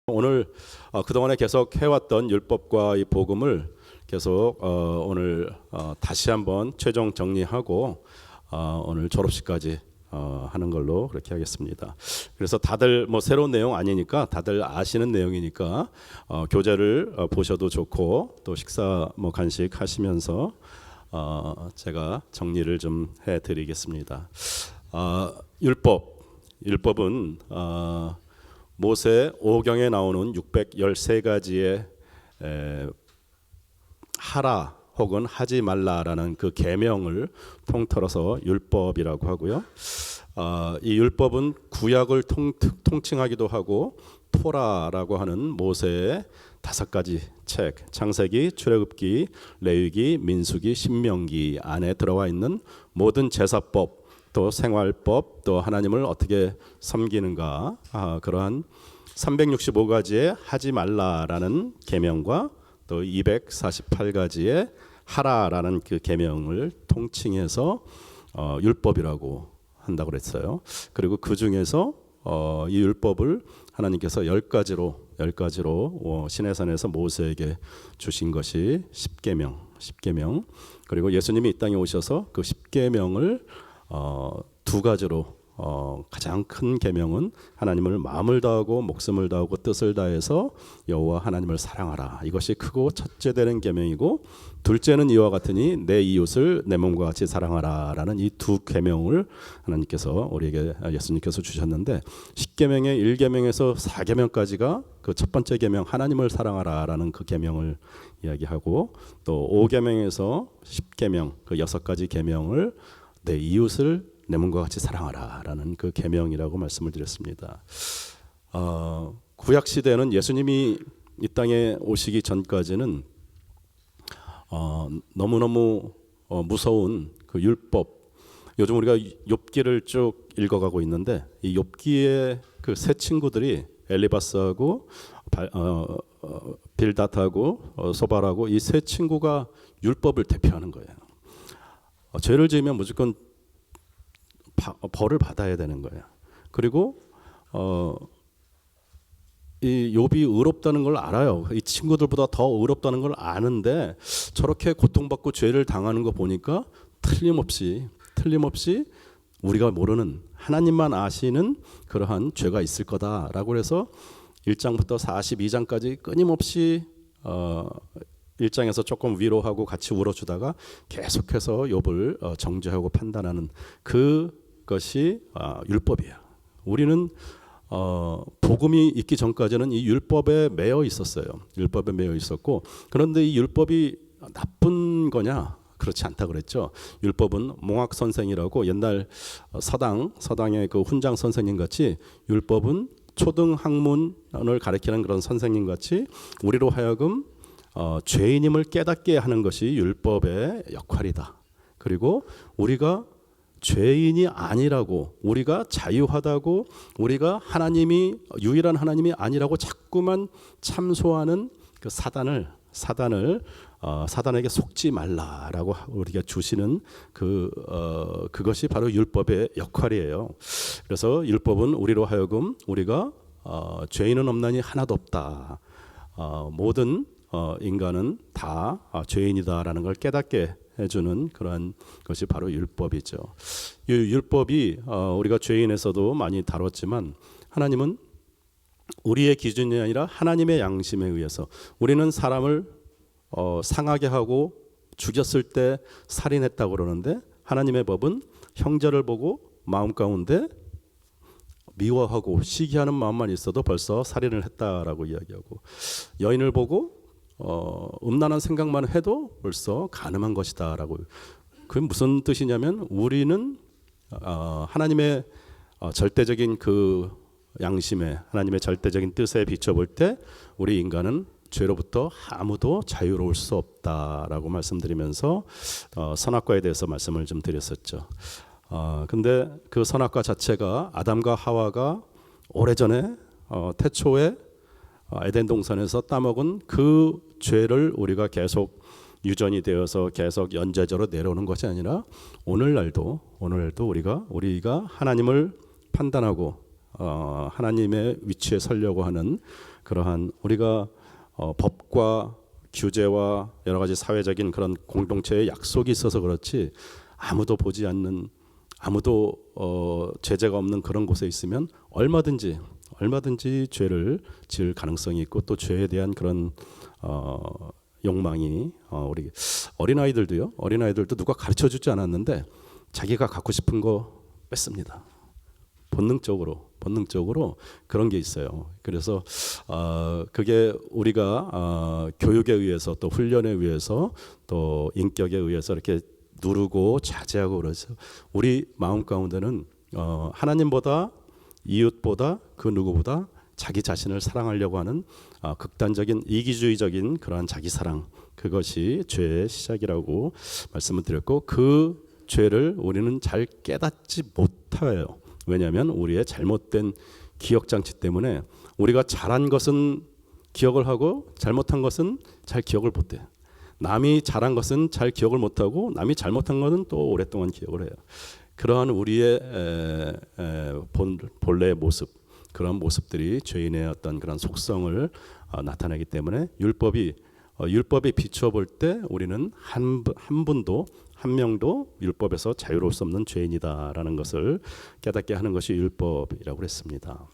오늘 그동안에 계속 해왔던 율법과 이 복음을 계속 오늘 다시 한번 최종 정리하고 오늘 졸업식까지 하는 걸로 그렇게 하겠습니다. 그래서 다들 뭐 새로운 내용 아니니까 다들 아시는 내용이니까 교재를 보셔도 좋고 또 식사 뭐 간식 하시면서 제가 정리를 좀 해드리겠습니다. 율법은 모세 오경에 나오는 613가지의 하라 혹은 하지 말라라는 그 계명을 통틀어서 율법이라고 하고요. 이 율법은 구약을 통칭하기도 하고 토라라고 하는 모세의 5가지 책, 창세기, 출애굽기, 레위기, 민수기, 신명기 안에 들어와 있는 모든 제사법, 또 생활법, 또 하나님을 어떻게 섬기는가, 그러한 365가지의 하지 말라라는 계명과 또 248가지의 하라라는 그 계명을 통칭해서 율법이라고 한다고 그랬어요. 그리고 그 중에서 이 율법을 하나님께서 10가지로 시내산에서 모세에게 주신 것이 십계명. 그리고 예수님이 이 땅에 오셔서 그 십계명을 2가지로 가장 큰 계명은 하나님을 마음을 다하고 목숨을 다하고 뜻을 다해서 여호와 하나님을 사랑하라. 이것이 크고 첫째 되는 계명이고, 둘째는 이와 같으니 내 이웃을 내 몸과 같이 사랑하라라는 이 2계명을 하나님께서 우리에게 예수님께서 주셨는데, 십계명의 1계명에서 4계명까지가 그 첫 번째 계명 하나님을 사랑하라라는 그 계명을 이야기하고, 또 5계명에서 10계명 그 6가지 계명을 내 이웃을 내 몸과 같이 사랑하라라는 그 계명이라고 말씀을 드렸습니다. 구약 시대는 예수님이 이 땅에 오시기 전까지는 너무너무 무서운 그 율법. 요즘 우리가 욥기를 쭉 읽어가고 있는데, 이 욥기의 그 세 친구들이 엘리바스하고 빌닷하고 소발하고 이 세 친구가 율법을 대표하는 거예요. 죄를 지으면 무조건 벌을 받아야 되는 거예요. 그리고 이 욥이 의롭다는 걸 알아요. 이 친구들보다 더 의롭다는 걸 아는데 저렇게 고통받고 죄를 당하는 거 보니까 틀림없이 우리가 모르는 하나님만 아시는 그러한 죄가 있을 거다라고 해서 1장부터 42장까지 끊임없이 1장에서 조금 위로하고 같이 울어주다가 계속해서 욥을 정죄하고 판단하는 그것이 율법이에요. 우리는 복음이 있기 전까지는 이 율법에 매여 있었어요. 율법에 매여 있었고, 그런데 이 율법이 나쁜 거냐? 그렇지 않다 그랬죠. 율법은 몽학 선생이라고 옛날 서당의 그 훈장 선생님 같이, 율법은 초등 학문을 가르치는 그런 선생님 같이 우리로 하여금 죄인임을 깨닫게 하는 것이 율법의 역할이다. 그리고 우리가 죄인이 아니라고, 우리가 자유하다고, 우리가 하나님이 유일한 하나님이 아니라고 자꾸만 참소하는 그 사단에게 속지 말라라고 우리가 주시는 그것이 바로 율법의 역할이에요. 그래서 율법은 우리로 하여금 우리가 죄인은 없나니 하나도 없다. 모든 인간은 다 죄인이다라는 걸 깨닫게 해주는 그러한 것이 바로 율법이죠. 이 율법이 우리가 죄인에서도 많이 다뤘지만, 하나님은 우리의 기준이 아니라 하나님의 양심에 의해서, 우리는 사람을 상하게 하고 죽였을 때 살인했다고 그러는데, 하나님의 법은 형제를 보고 마음 가운데 미워하고 시기하는 마음만 있어도 벌써 살인을 했다라고 이야기하고, 여인을 보고 음란한 생각만 해도 벌써 간음한 것이다라고. 그게 무슨 뜻이냐면, 우리는 하나님의 절대적인 그 양심에, 하나님의 절대적인 뜻에 비춰볼 때 우리 인간은 죄로부터 아무도 자유로울 수 없다라고 말씀드리면서 선악과에 대해서 말씀을 좀 드렸었죠. 근데 그 선악과 자체가 아담과 하와가 오래전에 태초에 에덴 동산에서 따먹은 그 죄를 우리가 계속 유전이 되어서 계속 연좌제로 내려오는 것이 아니라 오늘날도 우리가 하나님을 판단하고 하나님의 위치에 서려고 하는 그러한 우리가 법과 규제와 여러 가지 사회적인 그런 공동체의 약속이 있어서 그렇지 아무도 보지 않는 아무도 제재가 없는 그런 곳에 있으면 얼마든지 죄를 지을 가능성이 있고 또 죄에 대한 그런 욕망이 우리 어린아이들도 누가 가르쳐주지 않았는데 자기가 갖고 싶은 거 뺏습니다. 본능적으로 그런 게 있어요. 그래서 그게 우리가 교육에 의해서 또 훈련에 의해서 또 인격에 의해서 이렇게 누르고 자제하고 그래서 우리 마음 가운데는 하나님보다 이웃보다 그 누구보다 자기 자신을 사랑하려고 하는 극단적인 이기주의적인 그러한 자기 사랑, 그것이 죄의 시작이라고 말씀을 드렸고 그 죄를 우리는 잘 깨닫지 못해요. 왜냐하면 우리의 잘못된 기억 장치 때문에 우리가 잘한 것은 기억을 하고 잘못한 것은 잘 기억을 못해요. 남이 잘한 것은 잘 기억을 못하고 남이 잘못한 것은 또 오랫동안 기억을 해요. 그러한 우리의 본래의 모습, 그런 모습들이 죄인의 어떤 그런 속성을 나타내기 때문에 율법이 비추어 볼 때 우리는 한 명도 율법에서 자유로울 수 없는 죄인이다라는 것을 깨닫게 하는 것이 율법이라고 했습니다.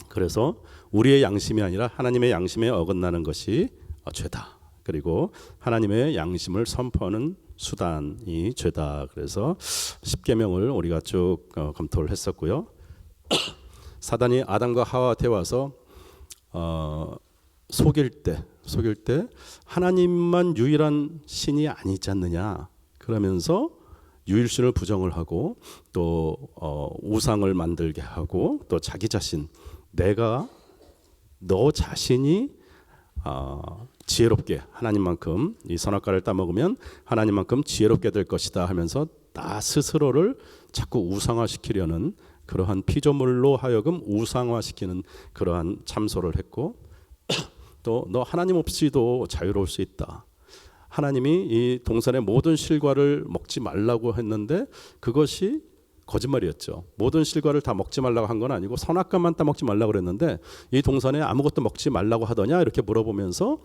그래서 우리의 양심이 아니라 하나님의 양심에 어긋나는 것이 죄다. 그리고 하나님의 양심을 선포하는 수단이 죄다. 그래서 십계명을 우리가 쭉 검토를 했었고요. 사단이 아담과 하와한테 와서 속일 때 하나님만 유일한 신이 아니지 않느냐 그러면서 유일신을 부정을 하고 또 우상을 만들게 하고 또 자기 자신 너 자신이 지혜롭게 하나님만큼 이 선악과를 따먹으면 하나님만큼 지혜롭게 될 것이다 하면서 나 스스로를 자꾸 우상화시키려는 그러한 피조물로 하여금 우상화시키는 그러한 참소를 했고 또 너 하나님 없이도 자유로울 수 있다. 하나님이 이 동산의 모든 실과를 먹지 말라고 했는데 그것이 거짓말이었죠. 모든 실과를 다 먹지 말라고 한 건 아니고 선악과만 따먹지 말라고 그랬는데 이 동산에 아무것도 먹지 말라고 하더냐 이렇게 물어보면서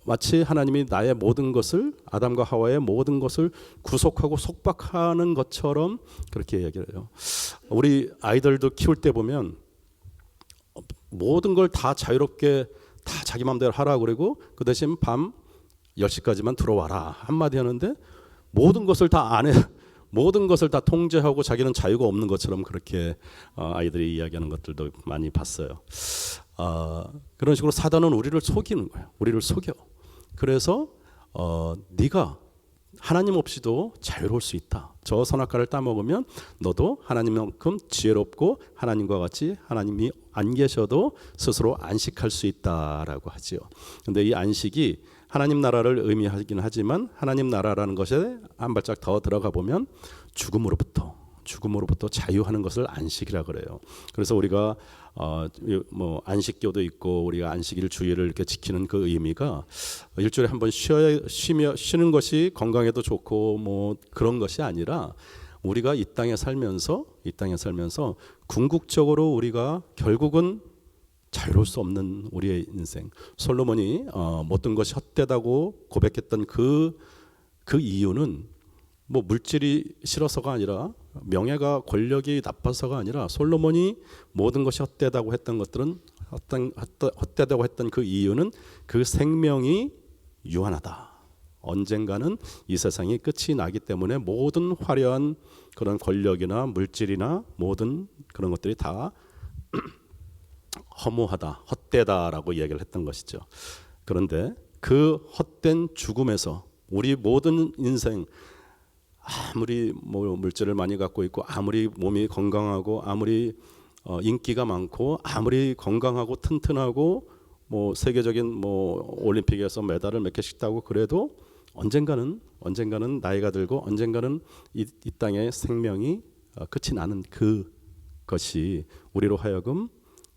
마치 하나님이 나의 모든 것을 아담과 하와의 모든 것을 구속하고 속박하는 것처럼 그렇게 이야기를 해요. 우리 아이들도 키울 때 보면 모든 걸 다 자유롭게 다 자기 마음대로 하라 그러고 그 대신 밤 10시까지만 들어와라 한마디 하는데 모든 것을 다 안 해. 모든 것을 다 통제하고 자기는 자유가 없는 것처럼 그렇게 아이들이 이야기하는 것들도 많이 봤어요. 그런 식으로 사단은 우리를 속이는 거예요. 우리를 속여. 그래서 네가 하나님 없이도 자유로울 수 있다. 저 선악과를 따먹으면 너도 하나님만큼 지혜롭고 하나님과 같이 하나님이 안 계셔도 스스로 안식할 수 있다라고 하지요. 근데 이 안식이 하나님 나라를 의미하긴 하지만 하나님 나라라는 것에 한 발짝 더 들어가 보면 죽음으로부터 자유하는 것을 안식이라 그래요. 그래서 우리가 안식교도 있고 우리가 안식일 주일을 이렇게 지키는 그 의미가 일주일에 한 번 쉬는 것이 건강에도 좋고 뭐 그런 것이 아니라 우리가 이 땅에 살면서 궁극적으로 우리가 결국은 자유로울 수 없는 우리의 인생. 솔로몬이 모든 것이 헛되다고 고백했던 그 이유는 뭐 물질이 싫어서가 아니라 명예가 권력이 나빠서가 아니라 솔로몬이 모든 것이 헛되다고 했던 것들은 헛되다고 했던 그 이유는 그 생명이 유한하다. 언젠가는 이 세상이 끝이 나기 때문에 모든 화려한 그런 권력이나 물질이나 모든 그런 것들이 다 허무하다, 헛되다라고 이야기를 했던 것이죠. 그런데 그 헛된 죽음에서 우리 모든 인생 아무리 물질을 많이 갖고 있고 아무리 몸이 건강하고 아무리 인기가 많고 아무리 건강하고 튼튼하고 세계적인 올림픽에서 메달을 몇 개씩 따고 그래도 언젠가는 나이가 들고 언젠가는 이 땅의 생명이 끝이 나는 그것이 우리로 하여금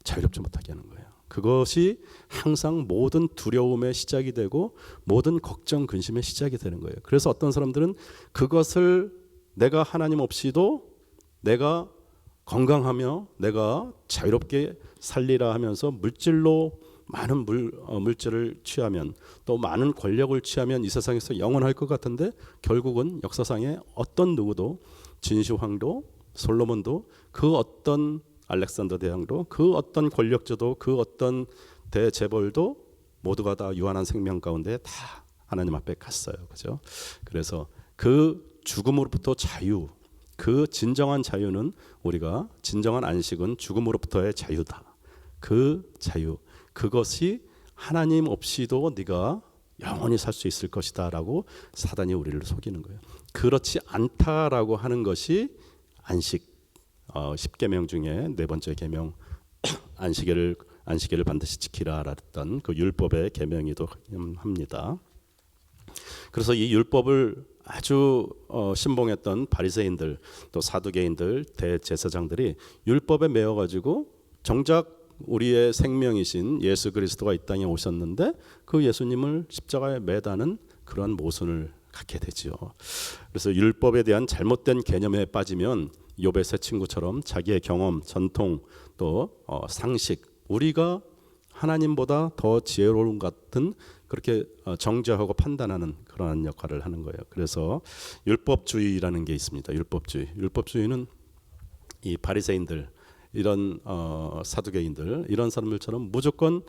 자유롭지 못하게 하는 거예요. 그것이 항상 모든 두려움의 시작이 되고 모든 걱정, 근심의 시작이 되는 거예요. 그래서 어떤 사람들은 그것을 내가 하나님 없이도 내가 건강하며 내가 자유롭게 살리라 하면서 물질로 많은 물질을 취하면 또 많은 권력을 취하면 이 세상에서 영원할 것 같은데 결국은 역사상에 어떤 누구도 진시황도 솔로몬도 그 어떤 알렉산더 대왕도 그 어떤 권력자도 그 어떤 대재벌도 모두가 다 유한한 생명 가운데 다 하나님 앞에 갔어요. 그죠? 그래서 그 죽음으로부터 자유, 그 진정한 자유는 우리가 진정한 안식은 죽음으로부터의 자유다. 그 자유, 그것이 하나님 없이도 네가 영원히 살 수 있을 것이다라고 사단이 우리를 속이는 거예요. 그렇지 않다라고 하는 것이 안식 10계명 중에 네 번째 계명 안식일을 반드시 지키라라던 그 율법의 계명이기도 합니다. 그래서 이 율법을 아주 신봉했던 바리새인들 또 사두개인들 대제사장들이 율법에 매여 가지고 정작 우리의 생명이신 예수 그리스도가 이 땅에 오셨는데 그 예수님을 십자가에 매다는 그러한 모순을 갖게 되지요. 그래서 율법에 대한 잘못된 개념에 빠지면 욥의 세 친구처럼 자기의 경험, 전통 또 상식 우리가 하나님보다 더 지혜로운 것 같은 그렇게 정죄하고 판단하는 그러한 역할을 하는 거예요. 그래서 율법주의라는 게 있습니다. 율법주의는 이 바리새인들 이런 사두개인들 이런 사람들처럼 무조건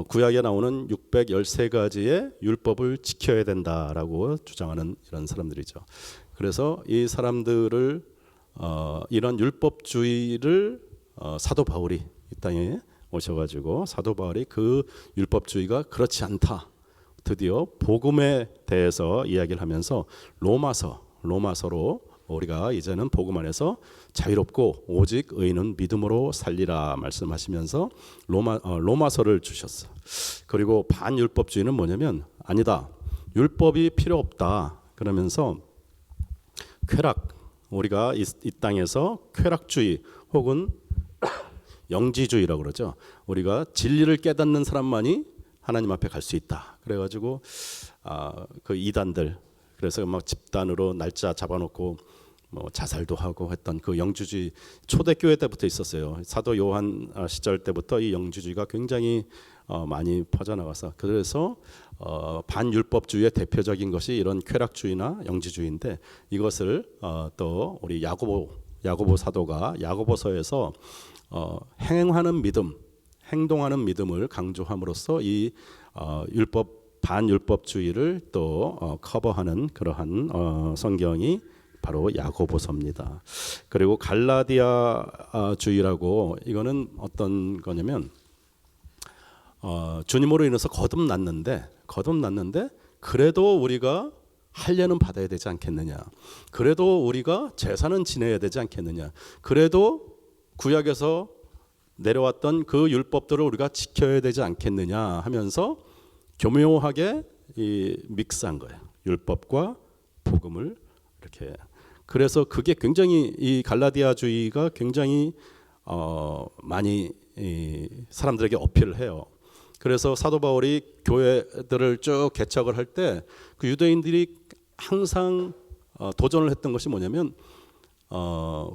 구약에 나오는 613가지의 율법을 지켜야 된다라고 주장하는 이런 사람들이죠. 그래서 이 사람들을 이런 율법주의를 사도 바울이 이 땅에 오셔가지고 사도 바울이 그 율법주의가 그렇지 않다. 드디어 복음에 대해서 이야기를 하면서 로마서로 우리가 이제는 복음 안에서 자유롭고 오직 의인은 믿음으로 살리라 말씀하시면서 로마서를 주셨어. 그리고 반율법주의는 뭐냐면 아니다. 율법이 필요 없다. 그러면서 쾌락 우리가 이 땅에서 쾌락주의 혹은 영지주의라고 그러죠. 우리가 진리를 깨닫는 사람만이 하나님 앞에 갈 수 있다. 그래가지고 그 이단들 그래서 막 집단으로 날짜 잡아놓고 뭐 자살도 하고 했던 그 영주주의 초대교회 때부터 있었어요. 사도 요한 시절 때부터 이 영주주의가 굉장히 많이 퍼져나가서 그래서 반율법주의의 대표적인 것이 이런 쾌락주의나 영지주의인데 이것을 또 우리 야고보 사도가 야고보서에서 행하는 믿음, 행동하는 믿음을 강조함으로써 이 반율법주의를 또 커버하는 그러한 성경이 바로 야고보서입니다. 그리고 갈라디아주의라고 이거는 어떤 거냐면 주님으로 인해서 거듭났는데 그래도 우리가 할례는 받아야 되지 않겠느냐. 그래도 우리가 제사는 지내야 되지 않겠느냐. 그래도 구약에서 내려왔던 그 율법들을 우리가 지켜야 되지 않겠느냐 하면서 교묘하게 믹스한 거예요. 율법과 복음을 이렇게. 그래서 그게 굉장히 이 갈라디아주의가 굉장히 많이 사람들에게 어필을 해요. 그래서 사도 바울이 교회들을 쭉 개척을 할 때 그 유대인들이 항상 도전을 했던 것이 뭐냐면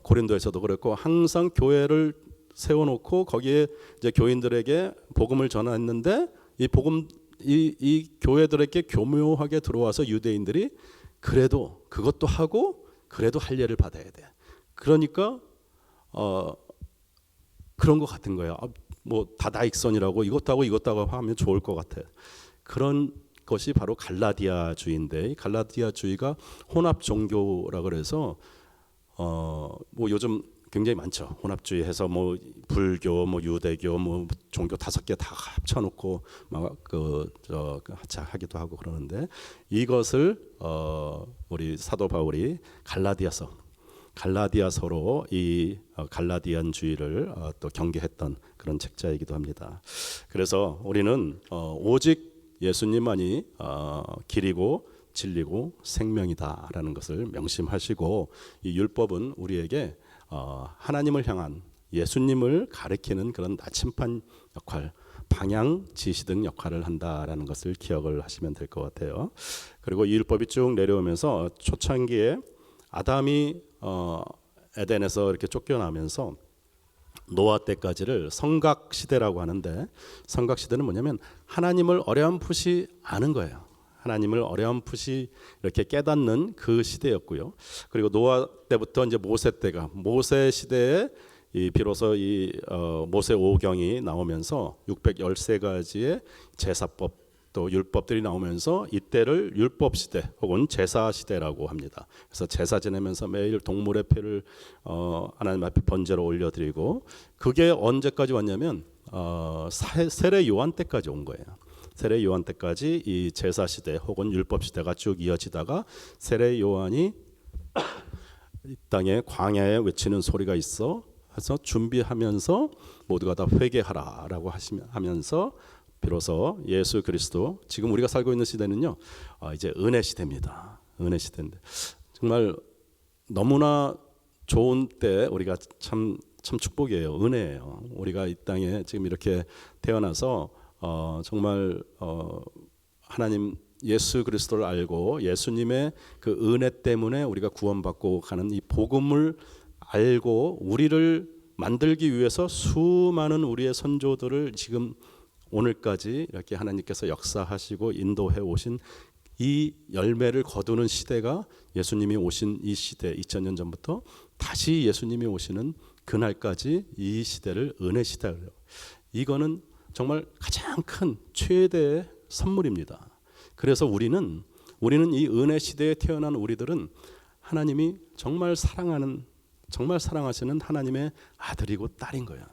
고린도에서도 그랬고 항상 교회를 세워놓고 거기에 이제 교인들에게 복음을 전했는데 이 교회들에게 교묘하게 들어와서 유대인들이 그래도 그것도 하고 그래도 할례를 받아야 돼. 그러니까 그런 것 같은 거예요. 뭐 다다익선이라고 이것도 하고 하면 좋을 것 같아. 그런 것이 바로 갈라디아주의인데 갈라디아주의가 혼합 종교라 그래서 뭐 요즘 굉장히 많죠. 혼합주의해서 뭐 불교, 뭐 유대교, 뭐 종교 5개 다 합쳐놓고 막 하기도 하고 그러는데 이것을 우리 사도 바울이 갈라디아서로 이 갈라디안주의를 또 경계했던 그런 책자이기도 합니다. 그래서 우리는 오직 예수님만이 길이고 진리고 생명이다라는 것을 명심하시고 이 율법은 우리에게 하나님을 향한 예수님을 가리키는 그런 나침반 역할, 방향 지시 등 역할을 한다라는 것을 기억을 하시면 될 것 같아요. 그리고 이 율법이 쭉 내려오면서 초창기에 아담이 에덴에서 이렇게 쫓겨나면서 노아 때까지를 성각 시대라고 하는데, 성각 시대는 뭐냐면 하나님을 어렴풋이 아는 거예요. 하나님을 어렴풋이 이렇게 깨닫는 그 시대였고요. 그리고 노아 때부터 이제 모세 때가, 모세 시대에 비로소 모세 오경이 나오면서 613가지의 제사법 또 율법들이 나오면서 이때를 율법 시대 혹은 제사 시대라고 합니다. 그래서 제사 지내면서 매일 동물의 피를 하나님 앞에 번제로 올려드리고, 그게 언제까지 왔냐면 세례 요한 때까지 온 거예요. 세례 요한 때까지 이 제사 시대 혹은 율법 시대가 쭉 이어지다가 세례 요한이 이 땅에 광야에 외치는 소리가 있어 해서 준비하면서 모두가 다 회개하라라고 하면서 비로소 예수 그리스도, 지금 우리가 살고 있는 시대는요, 이제 은혜 시대입니다. 은혜 시대인데 정말 너무나 좋은 때, 우리가 참 축복이에요. 은혜예요. 우리가 이 땅에 지금 이렇게 태어나서 정말 하나님 예수 그리스도를 알고 예수님의 그 은혜 때문에 우리가 구원받고 가는 이 복음을 알고 우리를 만들기 위해서 수많은 우리의 선조들을 지금 오늘까지 이렇게 하나님께서 역사하시고 인도해 오신 이 열매를 거두는 시대가, 예수님이 오신 이 시대, 2000년 전부터 다시 예수님이 오시는 그날까지 이 시대를 은혜 시대라고 해요. 이거는 정말 가장 큰 최대의 선물입니다. 그래서 우리는 이 은혜 시대에 태어난 우리들은 하나님이 정말 사랑하시는 하나님의 아들이고 딸인 거야.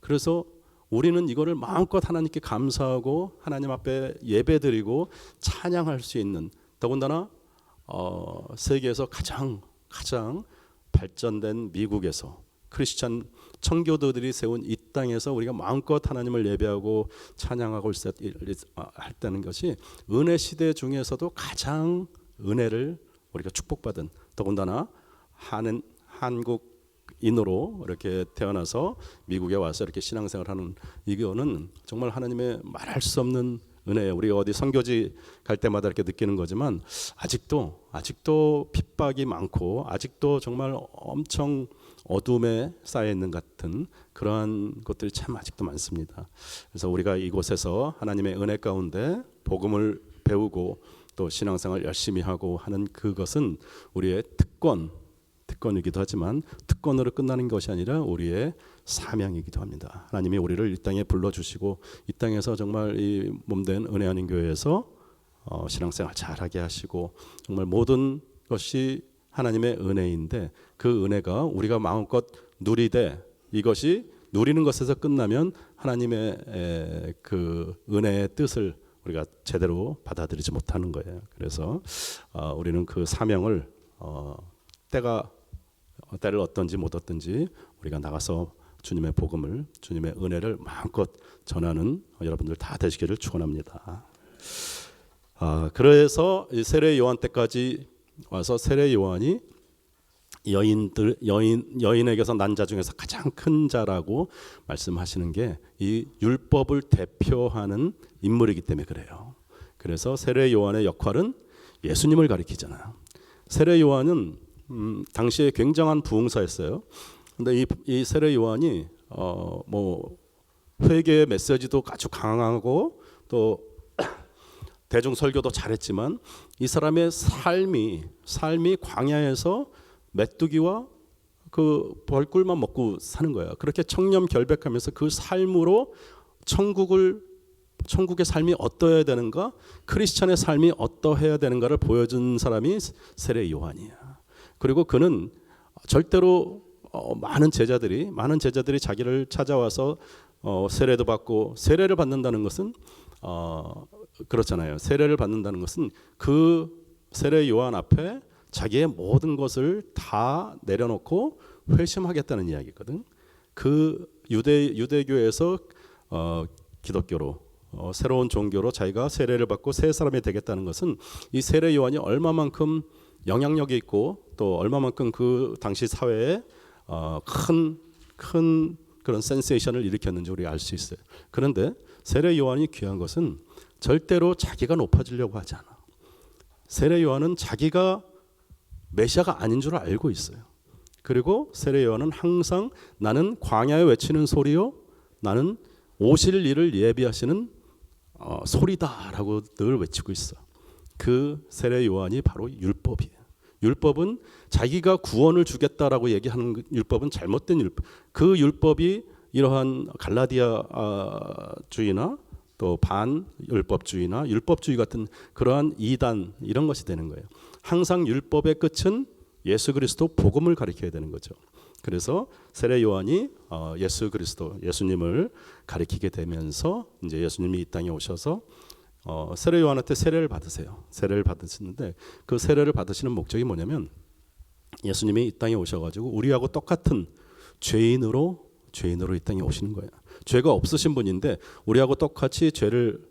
그래서 우리는 이거를 마음껏 하나님께 감사하고 하나님 앞에 예배드리고 찬양할 수 있는, 더군다나 세계에서 가장 발전된 미국에서 크리스찬 청교도들이 세운 이 땅에서 우리가 마음껏 하나님을 예배하고 찬양하고 했다는 것이 은혜 시대 중에서도 가장 은혜를 우리가 축복받은, 더군다나 한국인으로 이렇게 태어나서 미국에 와서 이렇게 신앙생활하는, 이거는 정말 하나님의 말할 수 없는 은혜예요. 우리가 어디 선교지 갈 때마다 이렇게 느끼는 거지만 아직도 핍박이 많고 아직도 정말 엄청 어둠에 쌓여 있는 같은 그러한 것들이 참 아직도 많습니다. 그래서 우리가 이곳에서 하나님의 은혜 가운데 복음을 배우고 또 신앙생활 열심히 하고 하는 그것은 우리의 특권이기도 하지만 특권으로 끝나는 것이 아니라 우리의 사명이기도 합니다. 하나님이 우리를 이 땅에 불러주시고 이 땅에서 정말 이 몸된 은혜 아닌 교회에서 신앙생활 잘하게 하시고 정말 모든 것이 하나님의 은혜인데, 그 은혜가 우리가 마음껏 누리되 이것이 누리는 것에서 끝나면 하나님의 그 은혜의 뜻을 우리가 제대로 받아들이지 못하는 거예요. 그래서 우리는 그 사명을 때를 얻든지 못 얻든지 우리가 나가서 주님의 복음을, 주님의 은혜를 마음껏 전하는 여러분들 다 되시기를 축원합니다. 그래서 세례 요한 때까지 와서 세례 요한이 여인에게서 난 자 중에서 가장 큰 자라고 말씀하시는 게 이 율법을 대표하는 인물이기 때문에 그래요. 그래서 세례 요한의 역할은 예수님을 가리키잖아요. 세례 요한은 당시에 굉장한 부흥사였어요. 근데 이 세례 요한이 회개의 메시지도 아주 강하고 또 대중 설교도 잘했지만 이 사람의 삶이 광야에서 메뚜기와 그 벌꿀만 먹고 사는 거야. 그렇게 청렴 결백하면서 그 삶으로 천국의 삶이 어떠해야 되는가, 크리스찬의 삶이 어떠해야 되는가를 보여준 사람이 세례 요한이야. 그리고 그는 절대로 많은 제자들이 자기를 찾아와서 세례도 받고, 세례를 받는다는 것은 그렇잖아요. 세례를 받는다는 것은 그 세례 요한 앞에 자기의 모든 것을 다 내려놓고 회심하겠다는 이야기거든. 그 유대교에서 기독교로 새로운 종교로 자기가 세례를 받고 새 사람이 되겠다는 것은 이 세례 요한이 얼마만큼 영향력이 있고 또 얼마만큼 그 당시 사회에 큰 그런 센세이션을 일으켰는지 우리가 알 수 있어요. 그런데 세례 요한이 귀한 것은 절대로 자기가 높아지려고 하지 않아. 세례 요한은 자기가 메시아가 아닌 줄 알고 있어요. 그리고 세례 요한은 항상 나는 광야에 외치는 소리요, 나는 오실 일을 예비하시는 소리다라고 늘 외치고 있어. 그 세례 요한이 바로 율법이에요. 율법은 자기가 구원을 주겠다라고 얘기하는 율법은 잘못된 율법. 그 율법이 이러한 갈라디아주의나 또 반율법주의나 율법주의 같은 그러한 이단 이런 것이 되는 거예요. 항상 율법의 끝은 예수 그리스도 복음을 가리켜야 되는 거죠. 그래서 세례 요한이 예수 그리스도 예수님을 가리키게 되면서 이제 예수님이 이 땅에 오셔서 세례 요한한테 세례를 받으세요. 세례를 받으시는데 그 세례를 받으시는 목적이 뭐냐면 예수님이 이 땅에 오셔가지고 우리하고 똑같은 죄인으로 이 땅에 오시는 거예요. 죄가 없으신 분인데 우리하고 똑같이 죄를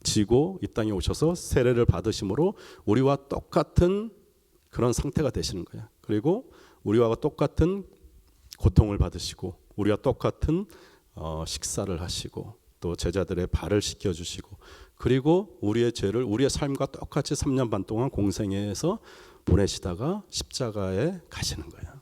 지고 이 땅에 오셔서 세례를 받으심으로 우리와 똑같은 그런 상태가 되시는 거예요. 그리고 우리와 똑같은 고통을 받으시고 우리와 똑같은 식사를 하시고 또 제자들의 발을 씻겨주시고 그리고 우리의 죄를 우리의 삶과 똑같이 3년 반 동안 공생애에서 보내시다가 십자가에 가시는 거예요.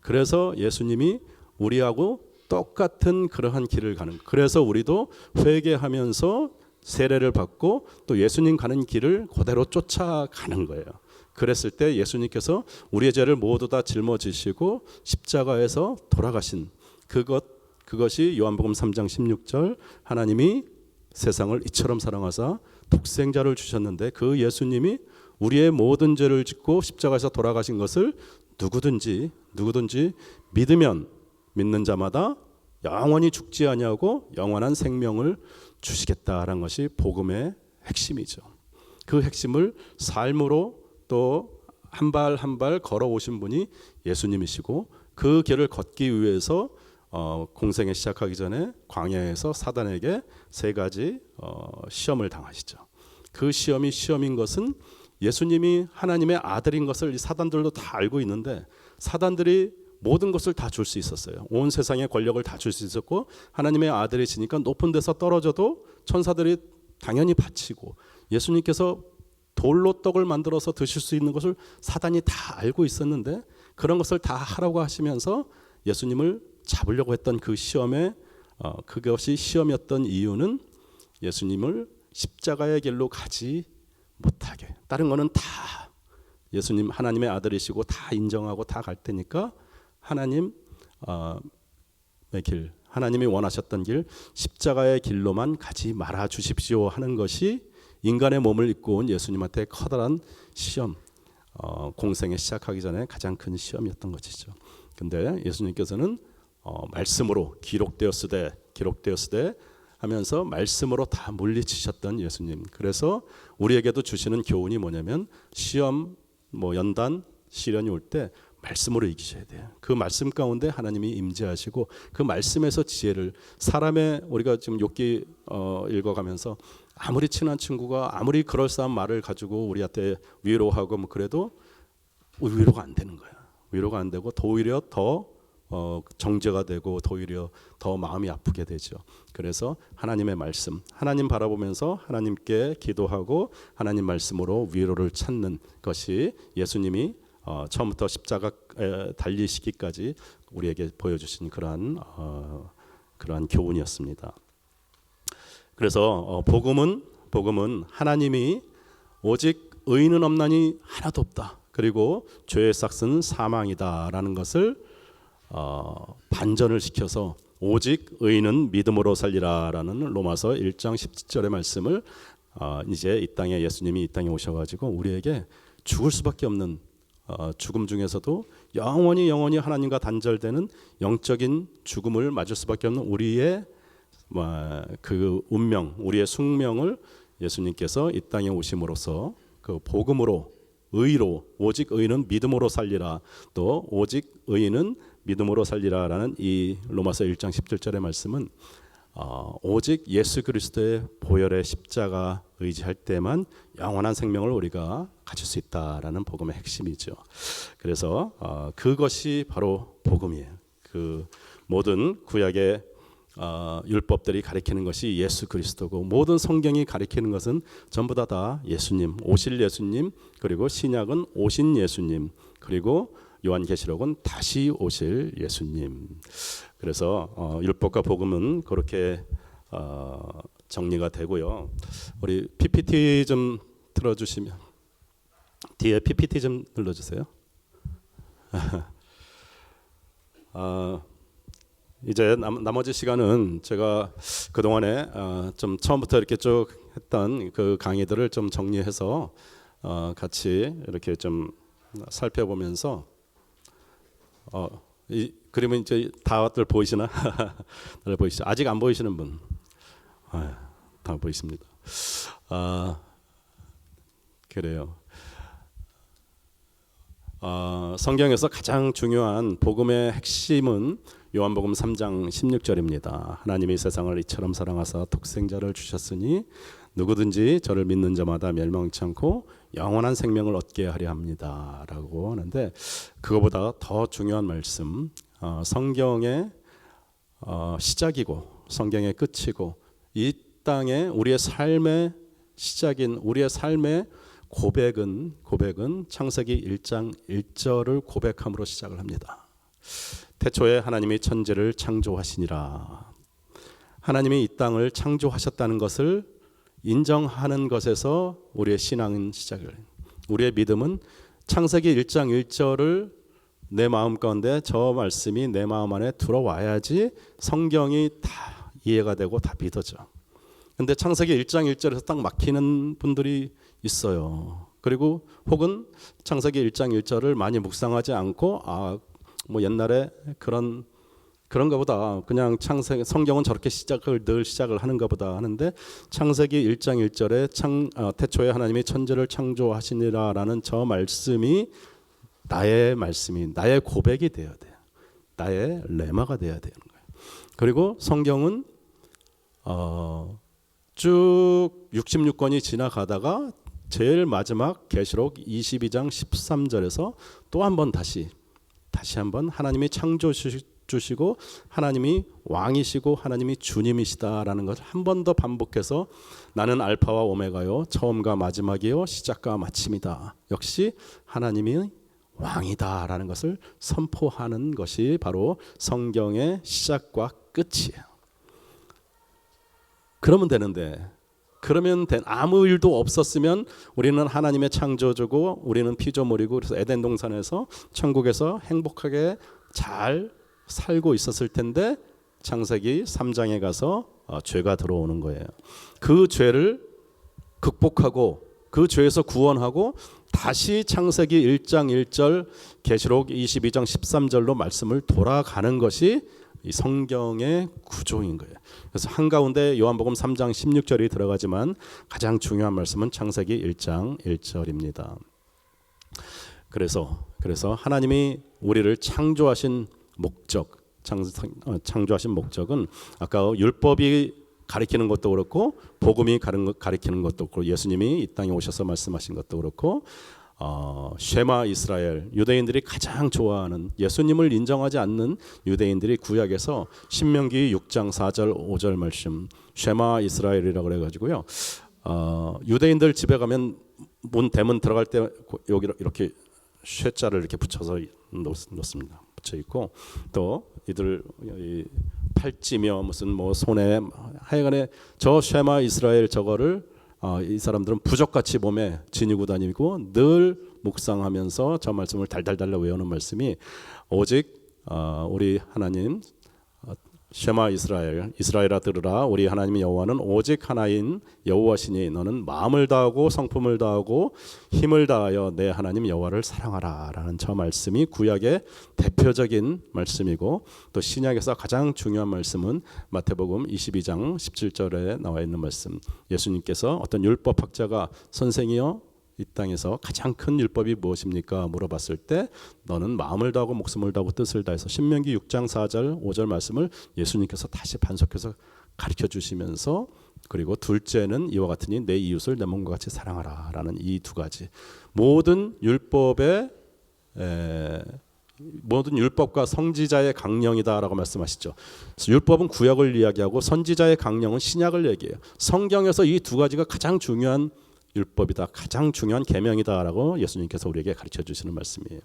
그래서 예수님이 우리하고 똑같은 그러한 길을 가는, 그래서 우리도 회개하면서 세례를 받고 또 예수님 가는 길을 그대로 쫓아가는 거예요. 그랬을 때 예수님께서 우리의 죄를 모두 다 짊어지시고 십자가에서 돌아가신 그것이 요한복음 3장 16절 하나님이 세상을 이처럼 사랑하사 독생자를 주셨는데 그 예수님이 우리의 모든 죄를 짓고 십자가에서 돌아가신 것을 누구든지 믿는 자마다 영원히 죽지 아니하고 영원한 생명을 주시겠다라는 것이 복음의 핵심이죠. 그 핵심을 삶으로 또 한 발 한 발 걸어오신 분이 예수님이시고 그 길을 걷기 위해서 공생에 시작하기 전에 광야에서 사단에게 3가지 시험을 당하시죠. 그 시험인 것은 예수님이 하나님의 아들인 것을 이 사단들도 다 알고 있는데 사단들이 모든 것을 다 줄 수 있었어요. 온 세상의 권력을 다 줄 수 있었고 하나님의 아들이시니까 높은 데서 떨어져도 천사들이 당연히 바치고 예수님께서 돌로 떡을 만들어서 드실 수 있는 것을 사단이 다 알고 있었는데 그런 것을 다 하라고 하시면서 예수님을 잡으려고 했던 그 시험에 그것이 시험이었던 이유는 예수님을 십자가의 길로 가지 못하게, 다른 거는 다 예수님 하나님의 아들이시고 다 인정하고 다 갈 테니까 하나님의 길, 하나님이 원하셨던 길, 십자가의 길로만 가지 말아 주십시오 하는 것이 인간의 몸을 입고 온 예수님한테 커다란 시험, 공생에 시작하기 전에 가장 큰 시험이었던 것이죠. 근데 예수님께서는 말씀으로 기록되었으되 하면서 말씀으로 다 물리치셨던 예수님. 그래서 우리에게도 주시는 교훈이 뭐냐면 시험, 연단, 시련이 올 때 말씀으로 이기셔야 돼요. 그 말씀 가운데 하나님이 임재하시고 그 말씀에서 지혜를 우리가 지금 욥기 읽어가면서 아무리 친한 친구가 아무리 그럴싸한 말을 가지고 우리한테 위로하고 그래도 위로가 안 되는 거야. 위로가 안 되고 오히려 더 정죄가 되고 오히려 더 마음이 아프게 되죠. 그래서 하나님의 말씀, 하나님 바라보면서 하나님께 기도하고 하나님 말씀으로 위로를 찾는 것이 예수님이 처음부터 십자가에 달리시기까지 우리에게 보여주신 그러한 교훈이었습니다. 그래서 복음은 하나님이 오직 의인은 없나니 하나도 없다. 그리고 죄의 삭은 사망이다라는 것을 반전을 시켜서 오직 의인은 믿음으로 살리라라는 로마서 1장 17절의 말씀을 이제 이 땅에 예수님이 이 땅에 오셔가지고 우리에게 죽을 수밖에 없는 죽음 중에서도 영원히 하나님과 단절되는 영적인 죽음을 맞을 수밖에 없는 우리의 그 운명, 우리의 숙명을 예수님께서 이 땅에 오심으로써 그 복음으로 의로 오직 의인은 믿음으로 살리라, 또 오직 의인은 믿음으로 살리라라는 이 로마서 1장 17절의 말씀은 오직 예수 그리스도의 보혈의 십자가 의지할 때만 영원한 생명을 우리가 가질 수 있다라는 복음의 핵심이죠. 그래서 그것이 바로 복음이에요. 그 모든 구약의 율법들이 가리키는 것이 예수 그리스도고 모든 성경이 가리키는 것은 전부 다 예수님, 오실 예수님, 그리고 신약은 오신 예수님, 그리고 요한계시록은 다시 오실 예수님. 그래서 율법과 복음은 그렇게 정리가 되고요. 우리 PPT 좀 틀어주시면, 뒤에 PPT 좀 눌러주세요. 이제 나머지 시간은 제가 그동안에 좀 처음부터 이렇게 쭉 했던 그 강의들을 좀 정리해서 같이 이렇게 좀 살펴보면서 이 그림은 이제 다들 보이시나? 다들 보이시죠? 아직 안 보이시는 분? 다 보이십니다. 그래요. 성경에서 가장 중요한 복음의 핵심은 요한복음 3장 16절입니다. 하나님이 세상을 이처럼 사랑하사 독생자를 주셨으니 누구든지 저를 믿는 자마다 멸망치 않고 영원한 생명을 얻게 하려 합니다 라고 하는데, 그거보다 더 중요한 말씀, 성경의 시작이고 성경의 끝이고 이 땅에 우리의 삶의 시작인 우리의 삶의 고백은 창세기 1장 1절을 고백함으로 시작을 합니다. 태초에 하나님이 천지를 창조하시니라. 하나님이 이 땅을 창조하셨다는 것을 인정하는 것에서 우리의 신앙은 시작을, 우리의 믿음은 창세기 1장 1절을 내 마음 가운데, 저 말씀이 내 마음 안에 들어와야지 성경이 다 이해가 되고 다 믿어져. 근데 창세기 1장 1절에서 딱 막히는 분들이 있어요. 그리고 혹은 창세기 1장 1절을 많이 묵상하지 않고 뭐 옛날에 그런가 보다, 그냥 성경은 저렇게 늘 시작을 하는가 보다 하는데, 창세기 1장 1절에 태초에 하나님이 천지를 창조하시니라라는 저 말씀이 나의 말씀이, 나의 고백이 되어야 돼요. 나의 레마가 되어야 되는 거예요. 그리고 성경은 쭉 66권이 지나가다가 제일 마지막 계시록 22장 13절에서 또 한 번 다시 한번 하나님이 창조주시고 하나님이 왕이시고 하나님이 주님이시다라는 것을 한 번 더 반복해서, 나는 알파와 오메가요 처음과 마지막이요 시작과 마침이다, 역시 하나님이 왕이다라는 것을 선포하는 것이 바로 성경의 시작과 끝이에요. 그러면 되는데, 아무 일도 없었으면 우리는 하나님의 창조주고 우리는 피조물이고, 그래서 에덴 동산에서 천국에서 행복하게 잘 살고 있었을 텐데, 창세기 3장에 가서 죄가 들어오는 거예요. 그 죄를 극복하고 그 죄에서 구원하고 다시 창세기 1장 1절 계시록 22장 13절로 말씀을 돌아가는 것이 이 성경의 구조인 거예요. 그래서 한가운데 요한복음 3장 16절이 들어가지만 가장 중요한 말씀은 창세기 1장 1절입니다. 그래서 하나님이 우리를 창조하신 목적, 창조하신 목적은 아까 율법이 가리키는 것도 그렇고 복음이 가리키는 것도 그렇고 예수님이 이 땅에 오셔서 말씀하신 것도 그렇고 쉐마 이스라엘, 유대인들이 가장 좋아하는, 예수님을 인정하지 않는 유대인들이 구약에서 신명기 6장 4절 5절 말씀 쉐마 이스라엘이라고 그래가지고요, 유대인들 집에 가면 대문 들어갈 때 여기 이렇게 쉐자를 이렇게 붙여서 놓습니다. 붙여 있고, 또 이들 팔찌며 무슨 뭐 손에 하여간에 저 쉐마 이스라엘 저거를 이 사람들은 부적같이 몸에 지니고 다니고 늘 묵상하면서 저 말씀을 달달달 외우는 말씀이 오직 우리 하나님 쉐마 이스라엘아 들으라, 우리 하나님 여호와는 오직 하나인 여호와시니 너는 마음을 다하고 성품을 다하고 힘을 다하여 내 하나님 여호와를 사랑하라 라는 저 말씀이 구약의 대표적인 말씀이고, 또 신약에서 가장 중요한 말씀은 마태복음 22장 17절에 나와 있는 말씀, 예수님께서 어떤 율법학자가 선생이여 이 땅에서 가장 큰 율법이 무엇입니까? 물어봤을 때 너는 마음을 다하고 목숨을 다하고 뜻을 다해서, 신명기 6장 4절 5절 말씀을 예수님께서 다시 반복해서 가르쳐 주시면서, 그리고 둘째는 이와 같으니 내 이웃을 내 몸과 같이 사랑하라 라는 이 두 가지, 모든 율법과 선지자의 강령이다라고 말씀하시죠. 율법은 구약을 이야기하고 선지자의 강령은 신약을 얘기해요. 성경에서 이 두 가지가 가장 중요한 율법이다, 가장 중요한 계명이다라고 예수님께서 우리에게 가르쳐 주시는 말씀이에요.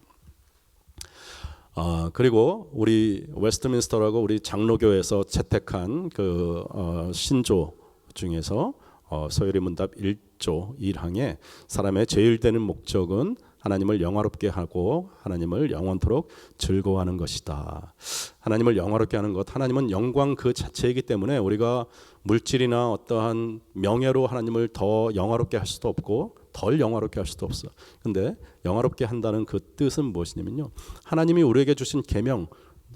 그리고 우리 웨스트민스터라고 우리 장로교에서 채택한 그 신조 중에서 소요리 문답 1조 1항에 사람의 제일 되는 목적은 하나님을 영화롭게 하고 하나님을 영원토록 즐거워하는 것이다. 하나님을 영화롭게 하는 것, 하나님은 영광 그 자체이기 때문에 우리가 물질이나 어떠한 명예로 하나님을 더 영화롭게 할 수도 없고 덜 영화롭게 할 수도 없어. 근데 영화롭게 한다는 그 뜻은 무엇이냐면요, 하나님이 우리에게 주신 계명,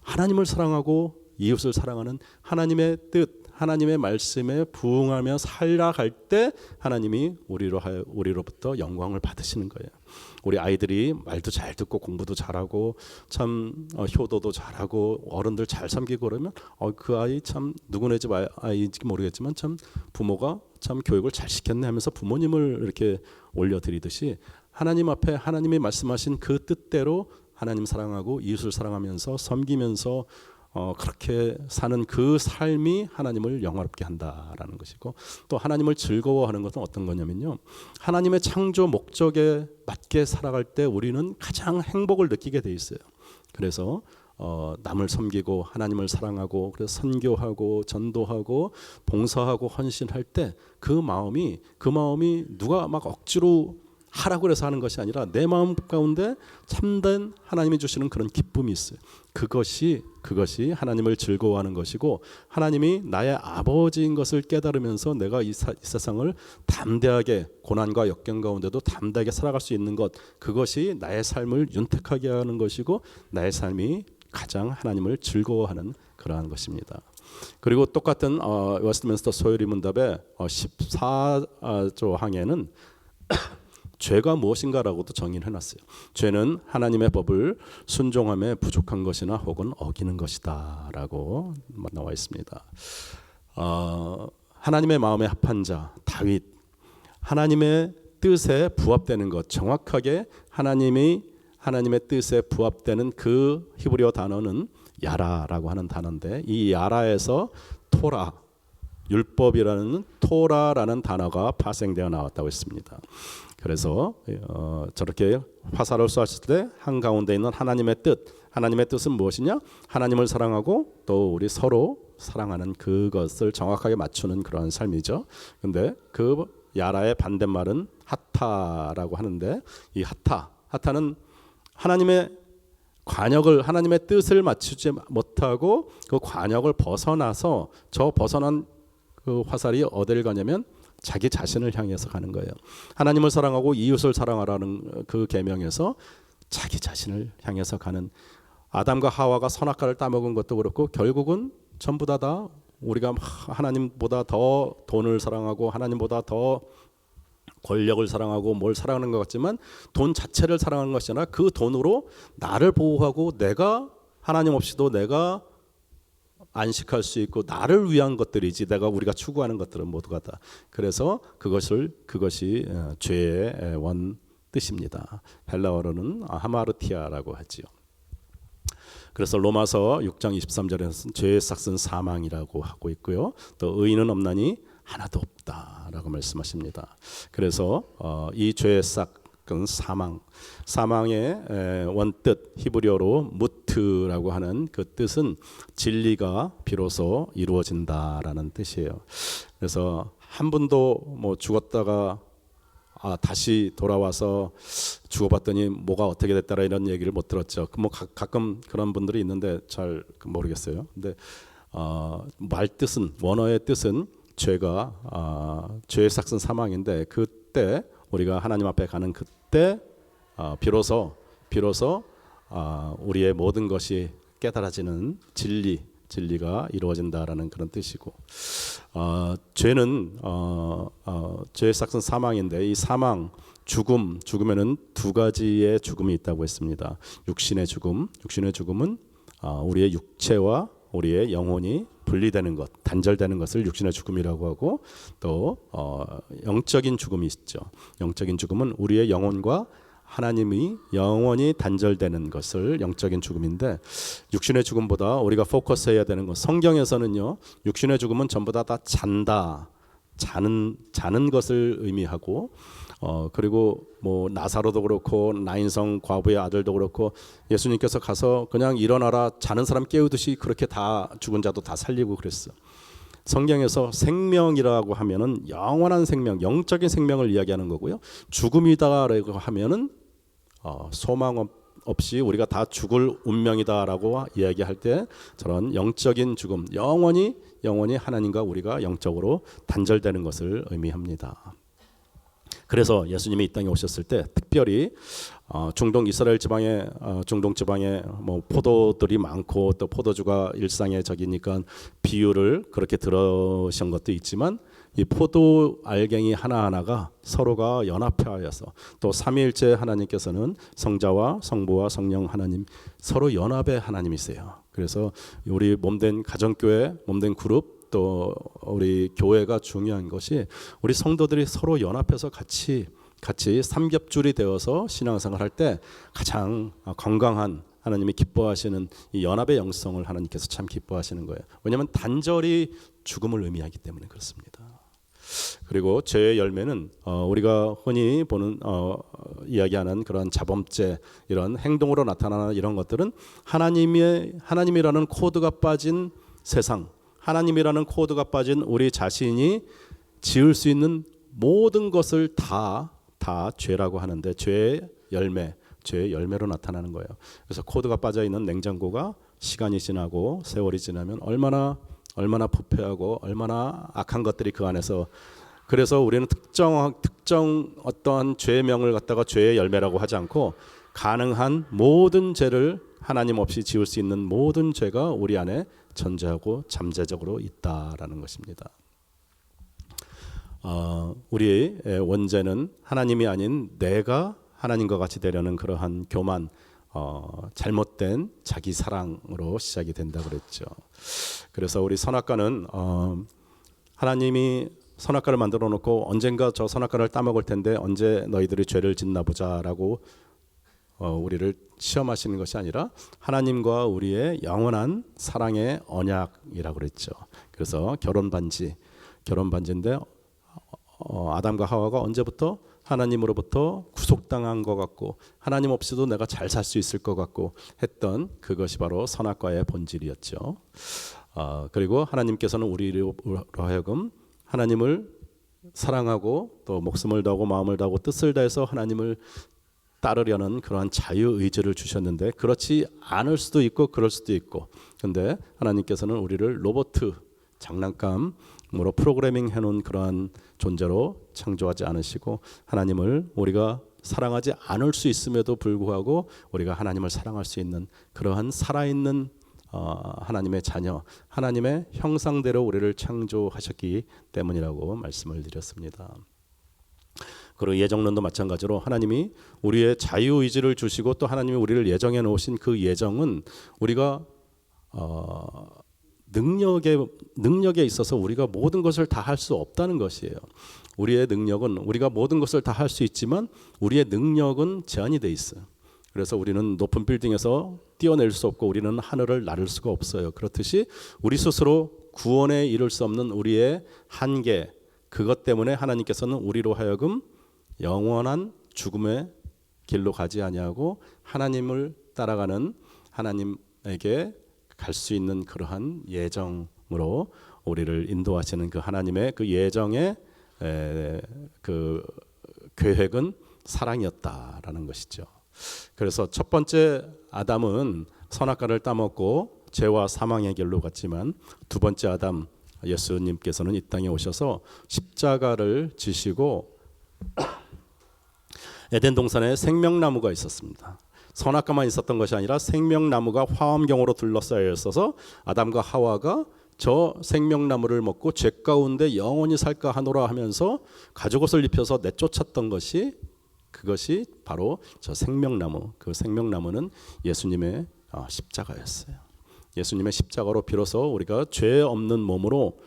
하나님을 사랑하고 이웃을 사랑하는 하나님의 뜻, 하나님의 말씀에 부응하며 살아갈 때 하나님이 우리로부터 영광을 받으시는 거예요. 우리 아이들이 말도 잘 듣고 공부도 잘하고 참 효도도 잘하고 어른들 잘 섬기고 그러면 그 아이 참 누구네 집 아이인지 모르겠지만 참 부모가 참 교육을 잘 시켰네 하면서 부모님을 이렇게 올려드리듯이 하나님 앞에 하나님이 말씀하신 그 뜻대로 하나님 사랑하고 이웃을 사랑하면서 섬기면서 그렇게 사는 그 삶이 하나님을 영화롭게 한다라는 것이고, 또 하나님을 즐거워하는 것은 어떤 거냐면요, 하나님의 창조 목적에 맞게 살아갈 때 우리는 가장 행복을 느끼게 돼 있어요. 그래서 남을 섬기고 하나님을 사랑하고 그래서 선교하고 전도하고 봉사하고 헌신할 때 그 마음이 누가 막 억지로 하라고 해서 하는 것이 아니라 내 마음 가운데 참된 하나님이 주시는 그런 기쁨이 있어요. 그것이 하나님을 즐거워하는 것이고, 하나님이 나의 아버지인 것을 깨달으면서 내가 이 세상을 담대하게 고난과 역경 가운데도 담대하게 살아갈 수 있는 것, 그것이 나의 삶을 윤택하게 하는 것이고 나의 삶이 가장 하나님을 즐거워하는 그러한 것입니다. 그리고 똑같은 웨스트민스터 소요리 문답의 14조 항에는 죄가 무엇인가라고도 정의를 해놨어요. 죄는 하나님의 법을 순종함에 부족한 것이나 혹은 어기는 것이다 라고 나와 있습니다. 하나님의 마음에 합한 자 다윗, 하나님의 뜻에 부합되는 것, 정확하게 하나님의 뜻에 부합되는 그 히브리어 단어는 야라라고 하는 단어인데, 이 야라에서 토라, 율법이라는 토라라는 단어가 파생되어 나왔다고 했습니다. 그래서 저렇게 화살을 쏘았을 때 한가운데 있는 하나님의 뜻은 무엇이냐? 하나님을 사랑하고 또 우리 서로 사랑하는 그것을 정확하게 맞추는 그런 삶이죠. 근데 그 야라의 반대말은 하타라고 하는데, 이 하타는 하나님의 뜻을 맞추지 못하고 그 관역을 벗어나서 저 벗어난 그 화살이 어딜 가냐면 자기 자신을 향해서 가는 거예요. 하나님을 사랑하고 이웃을 사랑하라는 그 계명에서 자기 자신을 향해서 가는, 아담과 하와가 선악과를 따먹은 것도 그렇고 결국은 전부 다 우리가 하나님보다 더 돈을 사랑하고 하나님보다 더 권력을 사랑하고 뭘 사랑하는 것 같지만 돈 자체를 사랑하는 것이 아니라 그 돈으로 나를 보호하고 내가 하나님 없이도 내가 안식할 수 있고 나를 위한 것들이지 우리가 추구하는 것들은 모두가 다. 그래서 그것이 죄의 원 뜻입니다. 헬라어로는 하마르티아라고 하지요. 그래서 로마서 6장 23절에서는 죄의 삭은 사망이라고 하고 있고요. 또 의인은 없나니 하나도 없다라고 말씀하십니다. 그래서 이 죄의 삭은 사망의 원뜻 히브리어로 무트라고 하는 그 뜻은 진리가 비로소 이루어진다라는 뜻이에요. 그래서 한 분도 죽었다가 다시 돌아와서 죽어봤더니 뭐가 어떻게 됐다라 이런 얘기를 못 들었죠. 가끔 그런 분들이 있는데 잘 모르겠어요. 근데 원어의 뜻은 죄의 삭은 사망인데, 그때 우리가 하나님 앞에 가는 그때 비로소 우리의 모든 것이 깨달아지는 진리가 이루어진다라는 그런 뜻이고, 죄의 삭은 사망인데, 이 죽음에는 두 가지의 죽음이 있다고 했습니다. 육신의 죽음은 우리의 육체와 우리의 영혼이 분리되는 것, 단절되는 것을 육신의 죽음이라고 하고, 또 영적인 죽음이 있죠. 영적인 죽음은 우리의 영혼과 하나님이 영원히 단절되는 것을 영적인 죽음인데, 육신의 죽음보다 우리가 포커스해야 되는 것, 성경에서는요 육신의 죽음은 전부 다 자는 것을 의미하고, 그리고 뭐 나사로도 그렇고 나인성 과부의 아들도 그렇고 예수님께서 가서 그냥 일어나라 자는 사람 깨우듯이 그렇게 다 죽은 자도 다 살리고 그랬어. 성경에서 생명이라고 하면은 영원한 생명, 영적인 생명을 이야기하는 거고요. 죽음이다라고 하면은 소망 없이 우리가 다 죽을 운명이다라고 이야기할 때 저런 영적인 죽음, 영원히 하나님과 우리가 영적으로 단절되는 것을 의미합니다. 그래서 예수님이 이 땅에 오셨을 때 특별히 중동 이스라엘 지방에 중동 지방에 뭐 포도들이 많고 또 포도주가 일상의 적이니까 비유를 그렇게 들으신 것도 있지만 이 포도 알갱이 하나하나가 서로가 연합하여서 또 삼위일체 하나님께서는 성자와 성부와 성령 하나님 서로 연합의 하나님이세요. 그래서 우리 몸된 가정교회, 몸된 그룹 또 우리 교회가 중요한 것이 우리 성도들이 서로 연합해서 같이 삼겹줄이 되어서 신앙생활 할 때 가장 건강한 하나님이 기뻐하시는 이 연합의 영성을 하나님께서 참 기뻐하시는 거예요. 왜냐하면 단절이 죽음을 의미하기 때문에 그렇습니다. 그리고 죄의 열매는 우리가 흔히 보는 이야기하는 그런 자범죄 이런 행동으로 나타나는 이런 것들은 하나님이라는 코드가 빠진 세상, 하나님이라는 코드가 빠진 우리 자신이 지을 수 있는 모든 것을 다 죄라고 하는데 죄의 열매로 나타나는 거예요. 그래서 코드가 빠져 있는 냉장고가 시간이 지나고 세월이 지나면 얼마나 부패하고 얼마나 악한 것들이 그 안에서 그래서 우리는 특정 어떠한 죄명을 갖다가 죄의 열매라고 하지 않고 가능한 모든 죄를 하나님 없이 지을 수 있는 모든 죄가 우리 안에 존재하고 잠재적으로 있다라는 것입니다. 우리의 원죄는 하나님이 아닌 내가 하나님과 같이 되려는 그러한 교만, 잘못된 자기 사랑으로 시작이 된다 그랬죠. 그래서 우리 선악과는 하나님이 선악과를 만들어 놓고 언젠가 저 선악과를 따먹을 텐데 언제 너희들이 죄를 짓나 보자라고 우리를 시험하시는 것이 아니라 하나님과 우리의 영원한 사랑의 언약이라고 그랬죠. 그래서 결혼 반지인데 아담과 하와가 언제부터 하나님으로부터 구속당한 것 같고 하나님 없이도 내가 잘 살 수 있을 것 같고 했던 그것이 바로 선악과의 본질이었죠. 그리고 하나님께서는 우리로 하여금 하나님을 사랑하고 또 목숨을 다하고 마음을 다하고 뜻을 다해서 하나님을 따르려는 그러한 자유의지를 주셨는데 그렇지 않을 수도 있고 그럴 수도 있고 근데 하나님께서는 우리를 로봇 장난감으로 프로그래밍 해놓은 그러한 존재로 창조하지 않으시고 하나님을 우리가 사랑하지 않을 수 있음에도 불구하고 우리가 하나님을 사랑할 수 있는 그러한 살아있는 하나님의 자녀, 하나님의 형상대로 우리를 창조하셨기 때문이라고 말씀을 드렸습니다. 그리고 예정론도 마찬가지로 하나님이 우리의 자유의지를 주시고 또 하나님이 우리를 예정해 놓으신 그 예정은 우리가 능력에 있어서 우리가 모든 것을 다 할 수 없다는 것이에요. 우리의 능력은 우리가 모든 것을 다 할 수 있지만 우리의 능력은 제한이 돼 있어요. 그래서 우리는 높은 빌딩에서 뛰어낼 수 없고 우리는 하늘을 나를 수가 없어요. 그렇듯이 우리 스스로 구원에 이를 수 없는 우리의 한계 그것 때문에 하나님께서는 우리로 하여금 영원한 죽음의 길로 가지 아니하고 하나님을 따라가는 하나님에게 갈 수 있는 그러한 예정으로 우리를 인도하시는 그 하나님의 그 예정의 그 계획은 사랑이었다라는 것이죠. 그래서 첫 번째 아담은 선악과를 따먹고 죄와 사망의 길로 갔지만 두 번째 아담 예수님께서는 이 땅에 오셔서 십자가를 지시고 에덴 동산에 생명나무가 있었습니다. 선악과만 있었던 것이 아니라 생명나무가 화엄경으로 둘러싸여 있어서 아담과 하와가 저 생명나무를 먹고 죄 가운데 영원히 살까 하노라 하면서 가죽옷을 입혀서 내쫓았던 것이 그것이 바로 저 생명나무. 그 생명나무는 예수님의 십자가였어요. 예수님의 십자가로 비로소 우리가 죄 없는 몸으로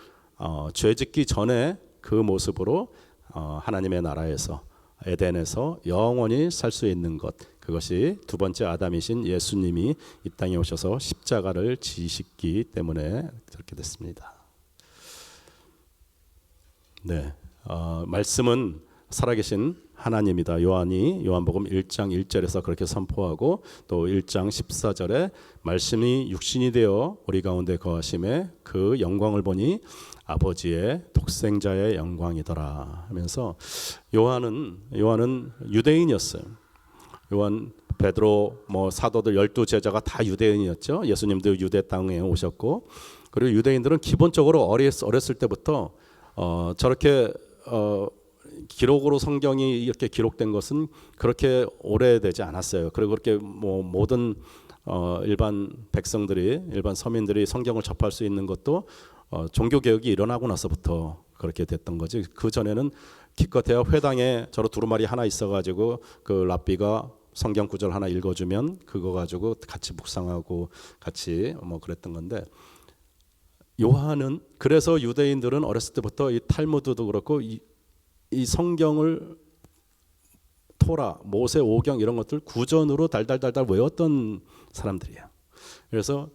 죄 짓기 전에 그 모습으로 하나님의 나라에서 에덴에서 영원히 살 수 있는 것 그것이 두 번째 아담이신 예수님이 이 땅에 오셔서 십자가를 지시기 때문에 그렇게 됐습니다. 네, 말씀은 살아계신 하나님이다. 요한이 요한복음 1장 1절에서 그렇게 선포하고 또 1장 14절에 말씀이 육신이 되어 우리 가운데 거하심에 그 영광을 보니 아버지의 독생자의 영광이더라 하면서 요한은 유대인이었어요. 요한, 베드로, 사도들 12제자가 다 유대인이었죠. 예수님도 유대 땅에 오셨고, 그리고 유대인들은 기본적으로 어렸을 때부터 저렇게 기록으로 성경이 이렇게 기록된 것은 그렇게 오래되지 않았어요. 그리고 그렇게 모든 일반 백성들이, 일반 서민들이 성경을 접할 수 있는 것도 종교 개혁이 일어나고 나서부터 그렇게 됐던 거지. 그 전에는 기껏해야 회당에 저로 두루마리 하나 있어가지고 그 랍비가 성경 구절 하나 읽어주면 그거 가지고 같이 묵상하고 같이 그랬던 건데, 요한은 그래서 유대인들은 어렸을 때부터 이 탈무드도 그렇고 이 성경을 토라, 모세 오경 이런 것들 구전으로 달달달달 외웠던 사람들이야. 그래서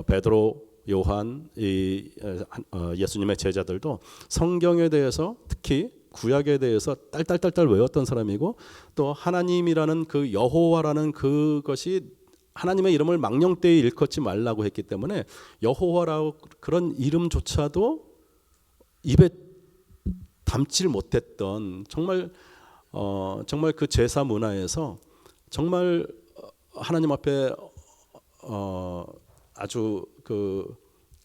베드로, 요한, 예수님의 제자들도 성경에 대해서 특히 구약에 대해서 딸딸딸딸 외웠던 사람이고, 또 하나님이라는 그 여호와라는 그것이 하나님의 이름을 망령되이 일컫지 말라고 했기 때문에 여호와라고 그런 이름조차도 입에 담질 못했던, 정말 그 제사 문화에서 정말 하나님 앞에 아주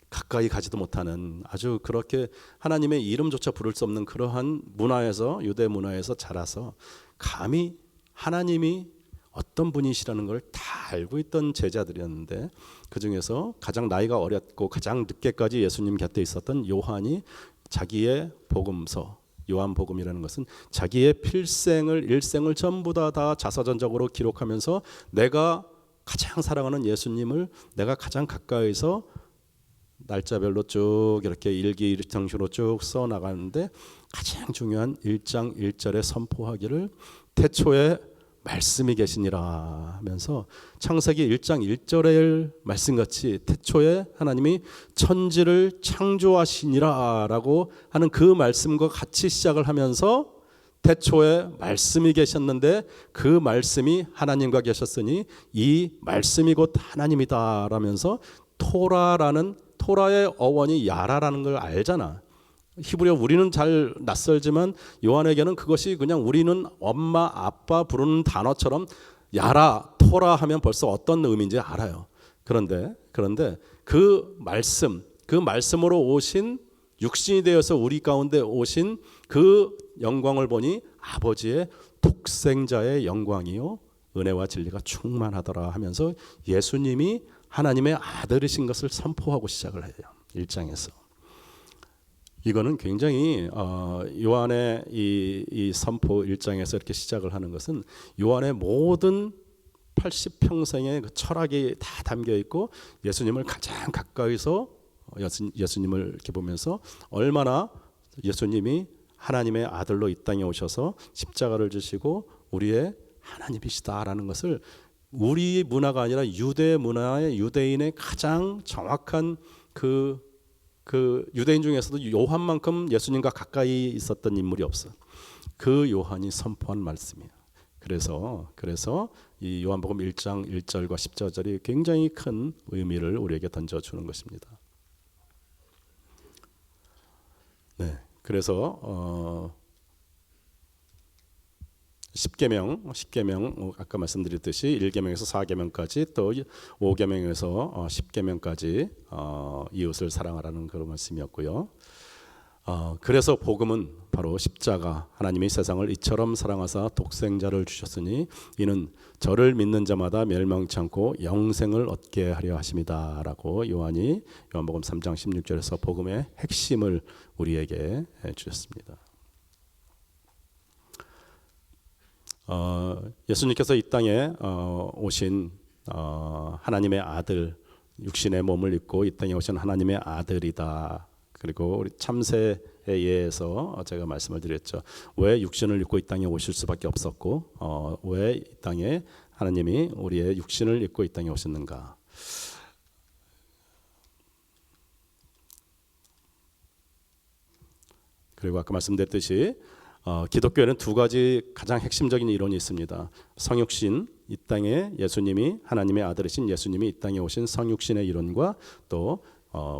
가까이 가지도 못하는, 아주 그렇게 하나님의 이름조차 부를 수 없는 그러한 문화에서, 유대 문화에서 자라서 감히 하나님이 어떤 분이시라는 걸 다 알고 있던 제자들이었는데, 그 중에서 가장 나이가 어렸고 가장 늦게까지 예수님 곁에 있었던 요한이 자기의 복음서, 요한복음이라는 것은 자기의 일생을 전부 다 자서전적으로 기록하면서 내가 가장 사랑하는 예수님을 내가 가장 가까이서 날짜별로 쭉 이렇게 일기장표로 쭉 써 나가는데, 가장 중요한 1장 1절에 선포하기를 태초에 말씀이 계시니라 하면서, 창세기 1장 1절의 말씀같이 태초에 하나님이 천지를 창조하시니라 라고 하는 그 말씀과 같이 시작을 하면서, 태초에 말씀이 계셨는데 그 말씀이 하나님과 계셨으니 이 말씀이 곧 하나님이다 라면서, 토라의 어원이 야라라는 걸 알잖아. 히브리어 우리는 잘 낯설지만 요한에게는 그것이 그냥 우리는 엄마 아빠 부르는 단어처럼 야라 토라 하면 벌써 어떤 의미인지 알아요. 그런데 그 말씀으로 오신, 육신이 되어서 우리 가운데 오신 그 영광을 보니 아버지의 독생자의 영광이요 은혜와 진리가 충만하더라 하면서 예수님이 하나님의 아들이신 것을 선포하고 시작을 해요. 1장에서. 이거는 굉장히 요한의 이 선포 1장에서 이렇게 시작을 하는 것은 요한의 모든 80평생의 그 철학이 다 담겨 있고, 예수님을 가장 가까이서 예수님을 이렇게 보면서 얼마나 예수님이 하나님의 아들로 이 땅에 오셔서 십자가를 지시고 우리의 하나님이시다라는 것을, 우리 문화가 아니라 유대 문화의 유대인의 가장 정확한 그 유대인 중에서도 요한만큼 예수님과 가까이 있었던 인물이 없어. 그 요한이 선포한 말씀이에요. 그래서 이 요한복음 1장 1절과 14절이 굉장히 큰 의미를 우리에게 던져주는 것입니다. 네, 그래서 10계명 아까 말씀드렸듯이 1계명에서 4계명까지 또 5계명에서 10계명까지 이웃을 사랑하라는 그런 말씀이었고요. 그래서 복음은 바로 십자가, 하나님이 세상을 이처럼 사랑하사 독생자를 주셨으니 이는 저를 믿는 자마다 멸망치 않고 영생을 얻게 하려 하심이다 라고 요한이 요한복음 3장 16절에서 복음의 핵심을 우리에게 주셨습니다. 예수님께서 이 땅에 오신 하나님의 아들, 육신의 몸을 입고 이 땅에 오신 하나님의 아들이다. 그리고 우리 참새에 의해서 제가 말씀을 드렸죠. 왜 육신을 입고 이 땅에 오실 수밖에 없었고 왜 이 땅에 하나님이 우리의 육신을 입고 이 땅에 오셨는가. 그리고 아까 말씀드렸듯이 기독교에는 두 가지 가장 핵심적인 이론이 있습니다. 성육신, 이 땅에 예수님이 하나님의 아들이신 예수님이 이 땅에 오신 성육신의 이론과 또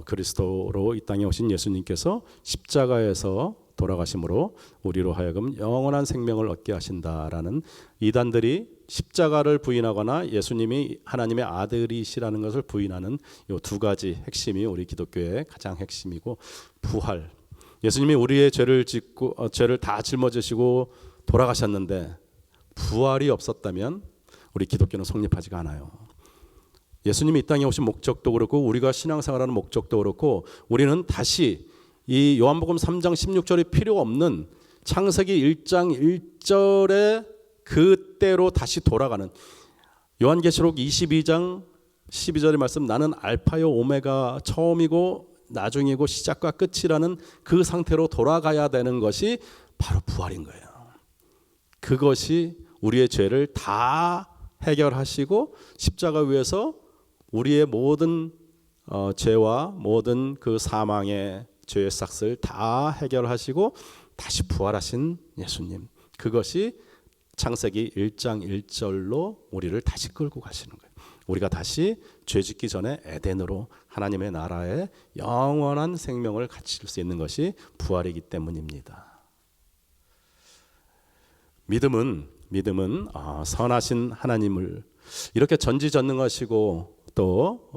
그리스도로 이 땅에 오신 예수님께서 십자가에서 돌아가심으로 우리로 하여금 영원한 생명을 얻게 하신다라는, 이단들이 십자가를 부인하거나 예수님이 하나님의 아들이시라는 것을 부인하는 이 두 가지 핵심이 우리 기독교의 가장 핵심이고, 부활, 예수님이 우리의 죄를 다 짊어지시고 돌아가셨는데 부활이 없었다면 우리 기독교는 성립하지가 않아요. 예수님이 이 땅에 오신 목적도 그렇고 우리가 신앙생활하는 목적도 그렇고, 우리는 다시 이 요한복음 3장 16절이 필요 없는 창세기 1장 1절에 그때로 다시 돌아가는, 요한계시록 22장 12절의 말씀, 나는 알파요 오메가, 처음이고 나중이고 시작과 끝이라는 그 상태로 돌아가야 되는 것이 바로 부활인 거예요. 그것이 우리의 죄를 다 해결하시고 십자가 위에서 우리의 모든 죄와 모든 그 사망의 죄의 싹을 다 해결하시고 다시 부활하신 예수님, 그것이 창세기 1장 1절로 우리를 다시 끌고 가시는 거예요. 우리가 다시 죄 짓기 전에 에덴으로 하나님의 나라에 영원한 생명을 가질 수 있는 것이 부활이기 때문입니다. 믿음은 선하신 하나님을 이렇게 전지전능하시고 또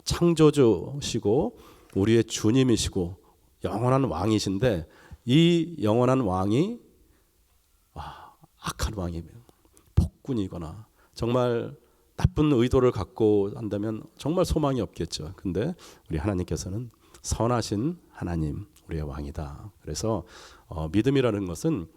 창조주시고 우리의 주님이시고 영원한 왕이신데, 이 영원한 왕이 악한 왕이면 폭군이거나 정말 나쁜 의도를 갖고 한다면 정말 소망이 없겠죠. 근데 우리 하나님께서는 선하신 하나님, 우리의 왕이다. 그래서 믿음이라는 것은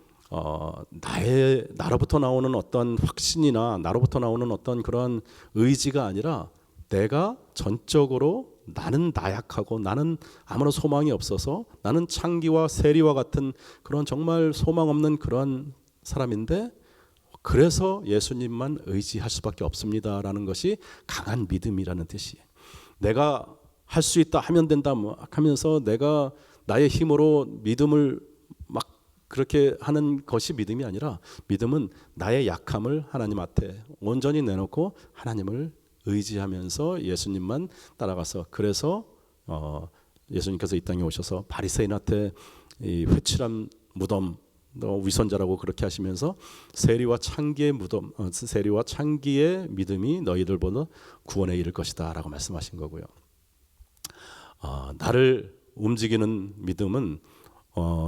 나로부터 나오는 어떤 확신이나 나로부터 나오는 어떤 그런 의지가 아니라, 내가 전적으로 나는 나약하고 나는 아무런 소망이 없어서 나는 창기와 세리와 같은 그런 정말 소망 없는 그런 사람인데, 그래서 예수님만 의지할 수밖에 없습니다라는 것이 강한 믿음이라는 뜻이에요. 내가 할 수 있다, 하면 된다 하면서 내가 나의 힘으로 믿음을 막 그렇게 하는 것이 믿음이 아니라, 믿음은 나의 약함을 하나님 앞에 온전히 내놓고 하나님을 의지하면서 예수님만 따라가서, 그래서 예수님께서 이 땅에 오셔서 바리새인한테 이 회칠한 무덤, 위선자라고 그렇게 하시면서 세리와 창기의 무덤, 세리와 창기의 믿음이 너희들보다 구원에 이를 것이다라고 말씀하신 거고요. 나를 움직이는 믿음은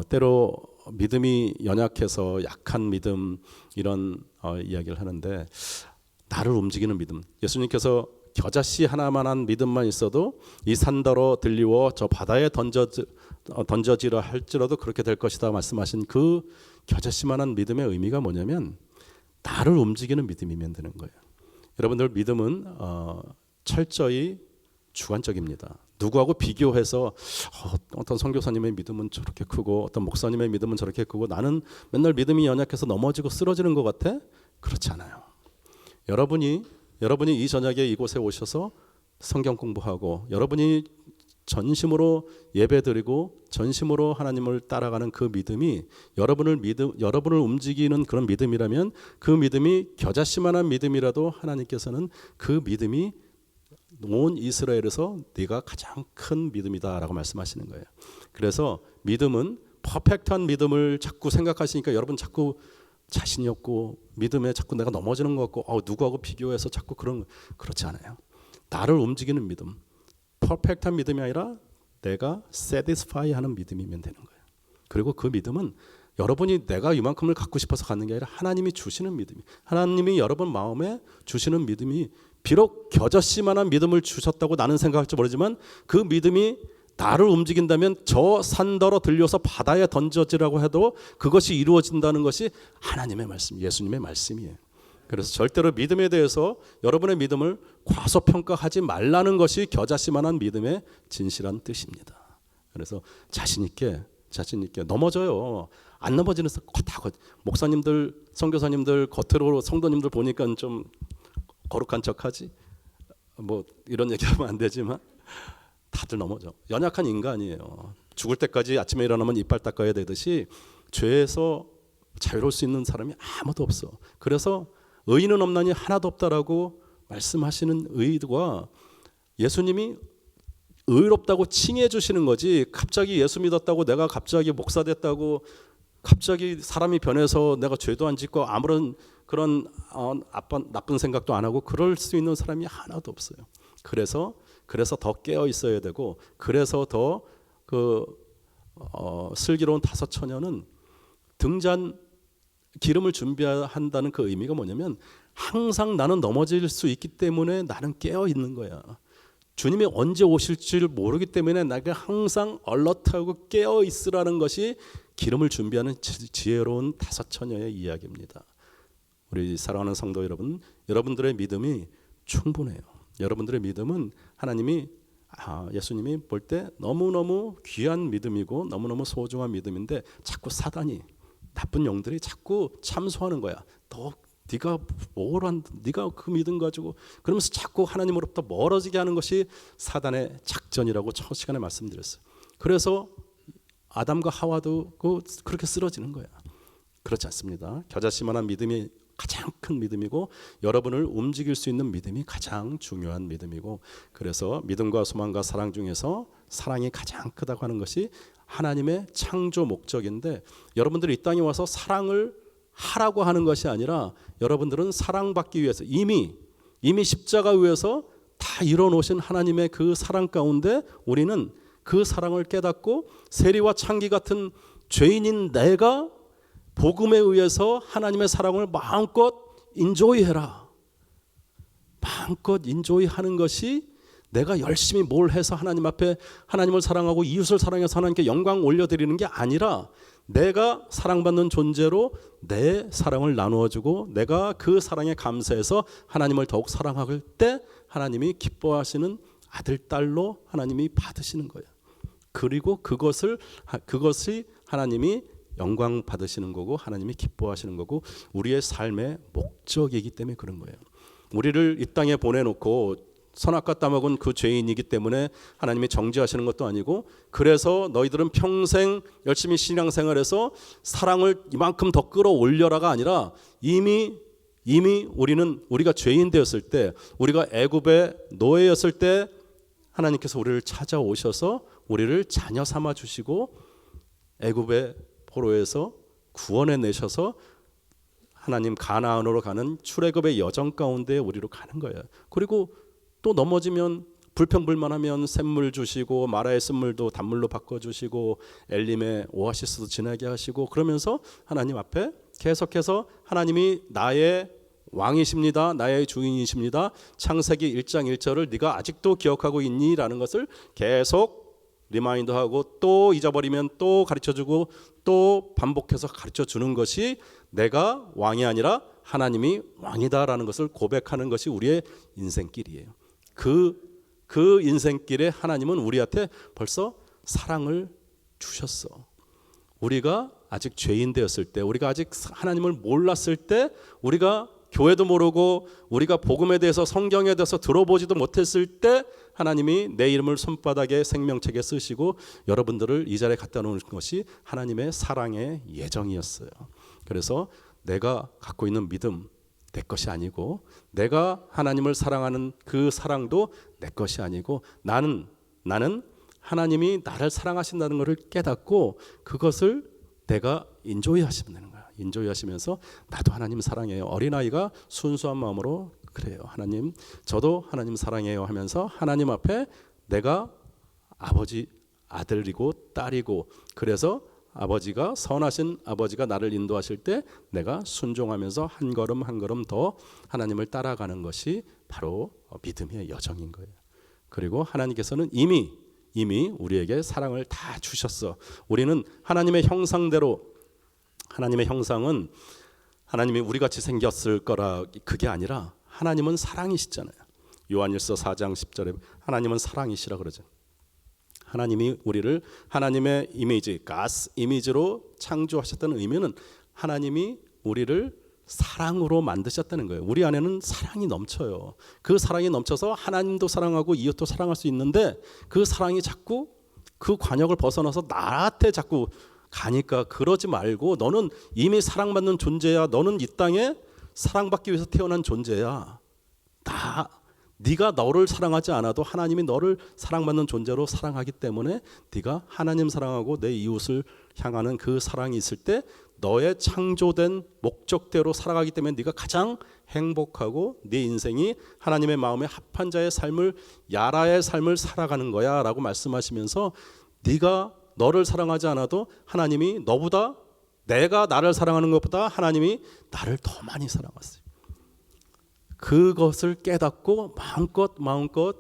때로 믿음이 연약해서 약한 믿음, 이런 이야기를 하는데, 나를 움직이는 믿음, 예수님께서 겨자씨 하나만한 믿음만 있어도 이 산더러 들리워 저 바다에 던져지라 할지라도 그렇게 될 것이다 말씀하신 그 겨자씨만한 믿음의 의미가 뭐냐면, 나를 움직이는 믿음이면 되는 거예요. 여러분들, 믿음은 철저히 주관적입니다. 누구하고 비교해서 어떤 선교사님의 믿음은 저렇게 크고 어떤 목사님의 믿음은 저렇게 크고 나는 맨날 믿음이 연약해서 넘어지고 쓰러지는 것 같아? 그렇지 않아요. 여러분이 이 저녁에 이곳에 오셔서 성경 공부하고 여러분이 전심으로 예배드리고 전심으로 하나님을 따라가는 그 믿음이 여러분을 움직이는 그런 믿음이라면, 그 믿음이 겨자씨만한 믿음이라도 하나님께서는 그 믿음이 온 이스라엘에서 네가 가장 큰 믿음이다라고 말씀하시는 거예요. 그래서 믿음은 퍼펙트한 믿음을 자꾸 생각하시니까 여러분 자꾸 자신이 없고 믿음에 자꾸 내가 넘어지는 것 같고 누구하고 비교해서 자꾸 그렇지 않아요. 나를 움직이는 믿음, 퍼펙트한 믿음이 아니라 내가 satisfy 하는 믿음이면 되는 거예요. 그리고 그 믿음은 여러분이 내가 이만큼을 갖고 싶어서 갖는 게 아니라 하나님이 주시는 믿음이, 하나님이 여러분 마음에 주시는 믿음이, 비록 겨자씨만한 믿음을 주셨다고 나는 생각할지 모르지만 그 믿음이 나를 움직인다면 저 산더러 들려서 바다에 던져지라고 해도 그것이 이루어진다는 것이 하나님의 말씀, 예수님의 말씀이에요. 그래서 절대로 믿음에 대해서 여러분의 믿음을 과소평가하지 말라는 것이 겨자씨만한 믿음의 진실한 뜻입니다. 그래서 자신 있게 넘어져요. 안 넘어지는 목사님들, 선교사님들, 겉으로 성도님들 보니까 좀 거룩한 척하지, 뭐 이런 얘기하면 안 되지만 다들 넘어져. 연약한 인간이에요. 죽을 때까지 아침에 일어나면 이빨 닦아야 되듯이 죄에서 자유로울 수 있는 사람이 아무도 없어. 그래서 의인은 없나니 하나도 없다라고 말씀하시는 의도가 예수님이 의롭다고 칭해 주시는 거지, 갑자기 예수 믿었다고 내가 갑자기 목사 됐다고 갑자기 사람이 변해서 내가 죄도 안 짓고 아무런 그런 나쁜 생각도 안 하고 그럴 수 있는 사람이 하나도 없어요. 그래서 더 깨어 있어야 되고, 그래서 더 슬기로운 다섯 처녀는 등잔 기름을 준비한다는 그 의미가 뭐냐면, 항상 나는 넘어질 수 있기 때문에 나는 깨어 있는 거야. 주님이 언제 오실지 모르기 때문에 내가 항상 얼럿하고 깨어 있으라는 것이 기름을 준비하는 지혜로운 다섯 처녀의 이야기입니다. 우리 사랑하는 성도 여러분, 여러분들의 믿음이 충분해요. 여러분들의 믿음은 하나님이 예수님이 볼 때 너무너무 귀한 믿음이고 너무너무 소중한 믿음인데, 자꾸 사단이, 나쁜 영들이 자꾸 참소하는 거야. 네가 네가 그 믿음 가지고, 그러면서 자꾸 하나님으로부터 멀어지게 하는 것이 사단의 작전이라고 첫 시간에 말씀드렸어요. 그래서 아담과 하와도 그렇게 쓰러지는 거야. 그렇지 않습니다. 겨자씨만한 믿음이 가장 큰 믿음이고, 여러분을 움직일 수 있는 믿음이 가장 중요한 믿음이고, 그래서 믿음과 소망과 사랑 중에서 사랑이 가장 크다고 하는 것이 하나님의 창조 목적인데, 여러분들이 이 땅에 와서 사랑을 하라고 하는 것이 아니라, 여러분들은 사랑받기 위해서 이미 십자가 위에서 다 이뤄놓으신 하나님의 그 사랑 가운데 우리는 그 사랑을 깨닫고, 세리와 창기 같은 죄인인 내가 복음에 의해서 하나님의 사랑을 마음껏 인조이해라. 마음껏 인조이하는 것이, 내가 열심히 뭘 해서 하나님 앞에 하나님을 사랑하고 이웃을 사랑해서 하나님께 영광 올려드리는 게 아니라, 내가 사랑받는 존재로 내 사랑을 나누어주고 내가 그 사랑에 감사해서 하나님을 더욱 사랑할 때 하나님이 기뻐하시는 아들, 딸로 하나님이 받으시는 거예요. 그리고 그것이 하나님이 영광 받으시는 거고 하나님이 기뻐하시는 거고 우리의 삶의 목적이기 때문에 그런 거예요. 우리를 이 땅에 보내놓고 선악과 따먹은 그 죄인이기 때문에 하나님이 정죄하시는 것도 아니고, 그래서 너희들은 평생 열심히 신앙생활해서 사랑을 이만큼 더 끌어올려라가 아니라, 이미 우리가 죄인 되었을 때, 우리가 애굽의 노예였을 때 하나님께서 우리를 찾아오셔서 우리를 자녀 삼아 주시고 애굽의 포로에서 구원해 내셔서 하나님 가나안으로 가는 출애굽의 여정 가운데 우리로 가는 거예요. 그리고 또 넘어지면 불평불만하면 샘물 주시고 마라의 쓴물도 단물로 바꿔주시고 엘림의 오아시스도 지나게 하시고, 그러면서 하나님 앞에 계속해서 하나님이 나의 왕이십니다, 나의 주인이십니다, 창세기 1장 1절을 네가 아직도 기억하고 있니? 라는 것을 계속 리마인드하고, 또 잊어버리면 또 가르쳐주고 또 반복해서 가르쳐주는 것이 내가 왕이 아니라 하나님이 왕이다라는 것을 고백하는 것이 우리의 인생길이에요. 그 인생길에 하나님은 우리한테 벌써 사랑을 주셨어. 우리가 아직 죄인 되었을 때, 우리가 아직 하나님을 몰랐을 때, 우리가 교회도 모르고 우리가 복음에 대해서 성경에 대해서 들어보지도 못했을 때 하나님이 내 이름을 손바닥에 생명책에 쓰시고 여러분들을 이 자리에 갖다 놓은 것이 하나님의 사랑의 예정이었어요. 그래서 내가 갖고 있는 믿음 내 것이 아니고, 내가 하나님을 사랑하는 그 사랑도 내 것이 아니고, 나는 하나님이 나를 사랑하신다는 것을 깨닫고 그것을 내가 인조이 하시면 되는 거야. 인조이 하시면서 나도 하나님 사랑해요. 어린아이가 순수한 마음으로 그래요. 하나님, 저도 하나님 사랑해요 하면서 하나님 앞에 내가 아버지 아들이고 딸이고, 그래서 아버지가 선하신 아버지가 나를 인도하실 때 내가 순종하면서 한 걸음 한 걸음 더 하나님을 따라가는 것이 바로 믿음의 여정인 거예요. 그리고 하나님께서는 이미 우리에게 사랑을 다 주셨어. 우리는 하나님의 형상대로, 하나님의 형상은 하나님이 우리같이 생겼을 거라 그게 아니라 하나님은 사랑이시잖아요. 요한일서 4장 10절에 하나님은 사랑이시라 그러죠. 하나님이 우리를 하나님의 이미지, 가스 이미지로 창조하셨다는 의미는 하나님이 우리를 사랑으로 만드셨다는 거예요. 우리 안에는 사랑이 넘쳐요. 그 사랑이 넘쳐서 하나님도 사랑하고 이웃도 사랑할 수 있는데, 그 사랑이 자꾸 그 관역을 벗어나서 나한테 자꾸 가니까 그러지 말고 너는 이미 사랑받는 존재야. 너는 이 땅에 사랑받기 위해서 태어난 존재야. 네가 너를 사랑하지 않아도 하나님이 너를 사랑받는 존재로 사랑하기 때문에 네가 하나님 사랑하고 내 이웃을 향하는 그 사랑이 있을 때 너의 창조된 목적대로 살아가기 때문에 네가 가장 행복하고 네 인생이 하나님의 마음에 합한 자의 삶을, 야라의 삶을 살아가는 거야 라고 말씀하시면서, 네가 너를 사랑하지 않아도 하나님이 너보다, 내가 나를 사랑하는 것보다 하나님이 나를 더 많이 사랑했어요. 그것을 깨닫고 마음껏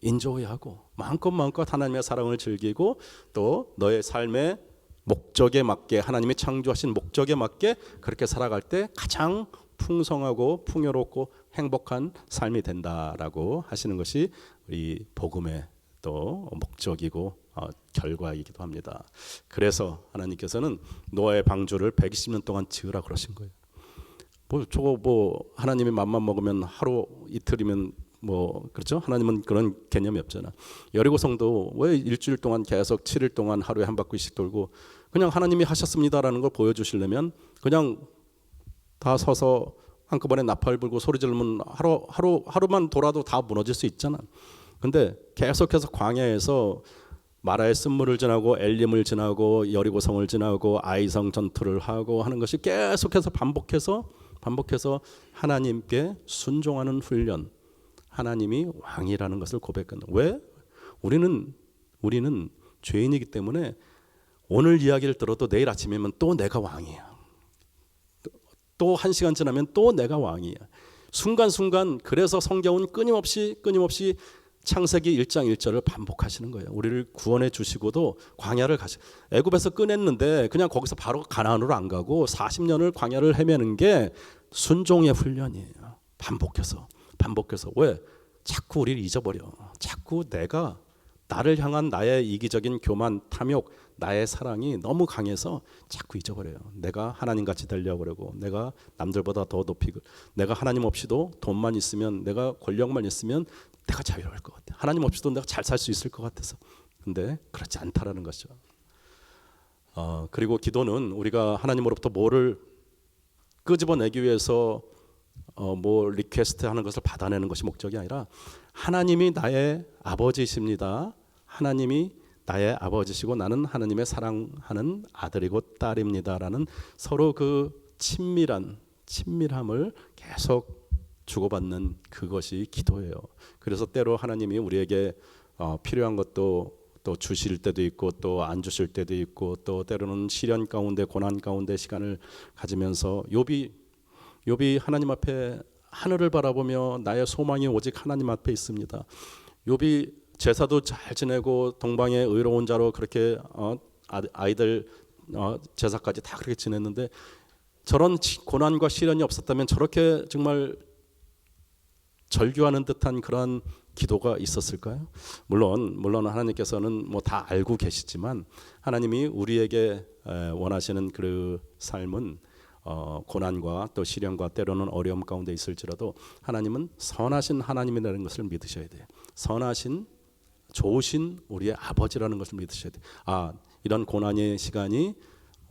인조이하고 마음껏 하나님의 사랑을 즐기고 또 너의 삶의 목적에 맞게, 하나님이 창조하신 목적에 맞게 그렇게 살아갈 때 가장 풍성하고 풍요롭고 행복한 삶이 된다라고 하시는 것이 우리 복음의 또 목적이고 결과이기도 합니다. 그래서 하나님께서는 노아의 방주를 120년 동안 지으라 그러신 거예요. 하나님이 맘만 먹으면 하루 이틀이면 그렇죠? 하나님은 그런 개념이 없잖아. 여리고성도 왜 일주일 동안 계속 7일 동안 하루에 한 바퀴씩 돌고, 그냥 하나님이 하셨습니다라는 걸 보여주시려면 그냥 다 서서 한꺼번에 나팔 불고 소리 지르면 하루만 돌아도 다 무너질 수 있잖아. 근데 계속해서 광야에서 마라의 쓴물을 지나고 엘림을 지나고 여리고성을 지나고 아이성 전투를 하고 하는 것이 계속해서 반복해서 하나님께 순종하는 훈련, 하나님이 왕이라는 것을 고백하는. 왜? 우리는 죄인이기 때문에 오늘 이야기를 들어도 내일 아침이면 또 내가 왕이야. 또 1시간 지나면 또 내가 왕이야. 순간순간. 그래서 성경은 끊임없이 창세기 1장 1절을 반복하시는 거예요. 우리를 구원해 주시고도 광야를 애굽에서 꺼냈는데 그냥 거기서 바로 가나안으로 안 가고 40년을 광야를 헤매는 게 순종의 훈련이에요. 반복해서. 왜? 자꾸 우리를 잊어버려. 자꾸 내가 나를 향한 나의 이기적인 교만, 탐욕, 나의 사랑이 너무 강해서 자꾸 잊어버려요. 내가 하나님같이 되려고 그러고, 내가 남들보다 더 높이고, 내가 하나님 없이도 돈만 있으면, 내가 권력만 있으면 내가 자유로울 것 같아. 하나님 없이도 내가 잘 살 수 있을 것 같아서. 근데 그렇지 않다라는 것이죠. 그리고 기도는 우리가 하나님으로부터 뭐를 끄집어내기 위해서 리퀘스트 하는 것을 받아내는 것이 목적이 아니라, 하나님이 나의 아버지이십니다. 하나님이 나의 아버지시고 나는 하나님의 사랑하는 아들이고 딸입니다라는 서로 그 친밀함을 계속 주고받는 그것이 기도예요. 그래서 때로 하나님이 우리에게 필요한 것도 또 주실 때도 있고 또 안 주실 때도 있고, 또 때로는 시련 가운데 고난 가운데 시간을 가지면서 욥이 하나님 앞에 하늘을 바라보며 나의 소망이 오직 하나님 앞에 있습니다. 욥이 제사도 잘 지내고 동방의 의로운 자로 그렇게 아이들 제사까지 다 그렇게 지냈는데, 저런 고난과 시련이 없었다면 저렇게 정말 절규하는 듯한 그런 기도가 있었을까요? 물론 하나님께서는 다 알고 계시지만, 하나님이 우리에게 원하시는 그 삶은 고난과 또 시련과 때로는 어려움 가운데 있을지라도 하나님은 선하신 하나님이라는 것을 믿으셔야 돼요. 선하신 좋으신 우리의 아버지라는 것을 믿으셔야 돼요. 이런 고난의 시간이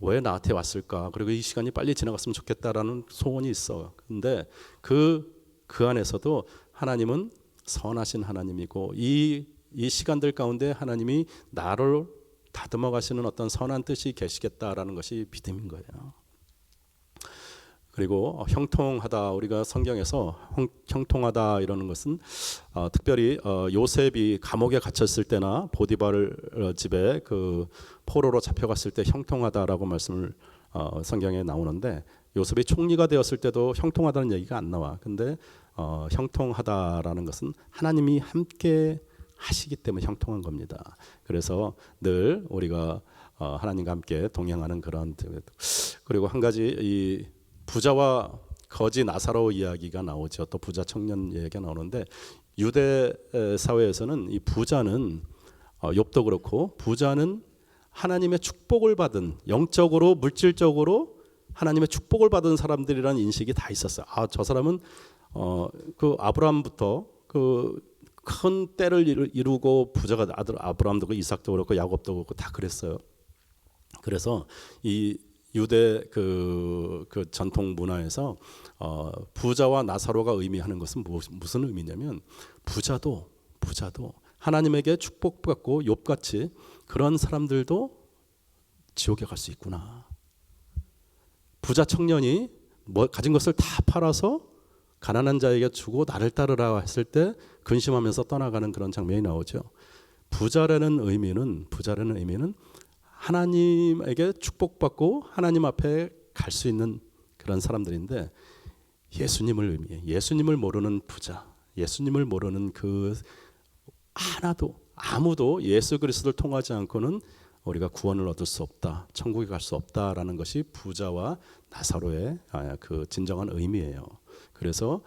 왜 나한테 왔을까? 그리고 이 시간이 빨리 지나갔으면 좋겠다라는 소원이 있어. 근데 그 안에서도 하나님은 선하신 하나님이고, 이 시간들 가운데 하나님이 나를 다듬어 가시는 어떤 선한 뜻이 계시겠다라는 것이 믿음인 거예요. 그리고 형통하다, 우리가 성경에서 형통하다 이러는 것은 특별히 요셉이 감옥에 갇혔을 때나 보디발 집에 그 포로로 잡혀갔을 때 형통하다라고 말씀을 성경에 나오는데, 요셉이 총리가 되었을 때도 형통하다는 얘기가 안 나와. 근데 형통하다라는 것은 하나님이 함께 하시기 때문에 형통한 겁니다. 그래서 늘 우리가 하나님과 함께 동행하는 그런. 그리고 한 가지, 이 부자와 거지 나사로 이야기가 나오죠. 또 부자 청년 이야기가 나오는데, 유대 사회에서는 이 부자는 욥도 그렇고, 부자는 하나님의 축복을 받은, 영적으로 물질적으로 하나님의 축복을 받은 사람들이라는 인식이 다 있었어요. 저 사람은 그 아브라함부터 그 큰 때를 이루고 부자가 아들 아브라함도 그렇고 이삭도 그렇고 야곱도 그렇고 다 그랬어요. 그래서 이 유대 그 전통 문화에서 부자와 나사로가 의미하는 것은 무슨 의미냐면 부자도 하나님에게 축복받고 욥같이 그런 사람들도 지옥에 갈 수 있구나. 부자 청년이 가진 것을 다 팔아서 가난한 자에게 주고 나를 따르라 했을 때 근심하면서 떠나가는 그런 장면이 나오죠. 부자라는 의미는 하나님에게 축복받고 하나님 앞에 갈 수 있는 그런 사람들인데 예수님을 의미해. 예수님을 모르는 부자, 예수님을 모르는 그 아무도 예수 그리스도를 통하지 않고는 우리가 구원을 얻을 수 없다, 천국에 갈 수 없다라는 것이 부자와 나사로의 그 진정한 의미예요. 그래서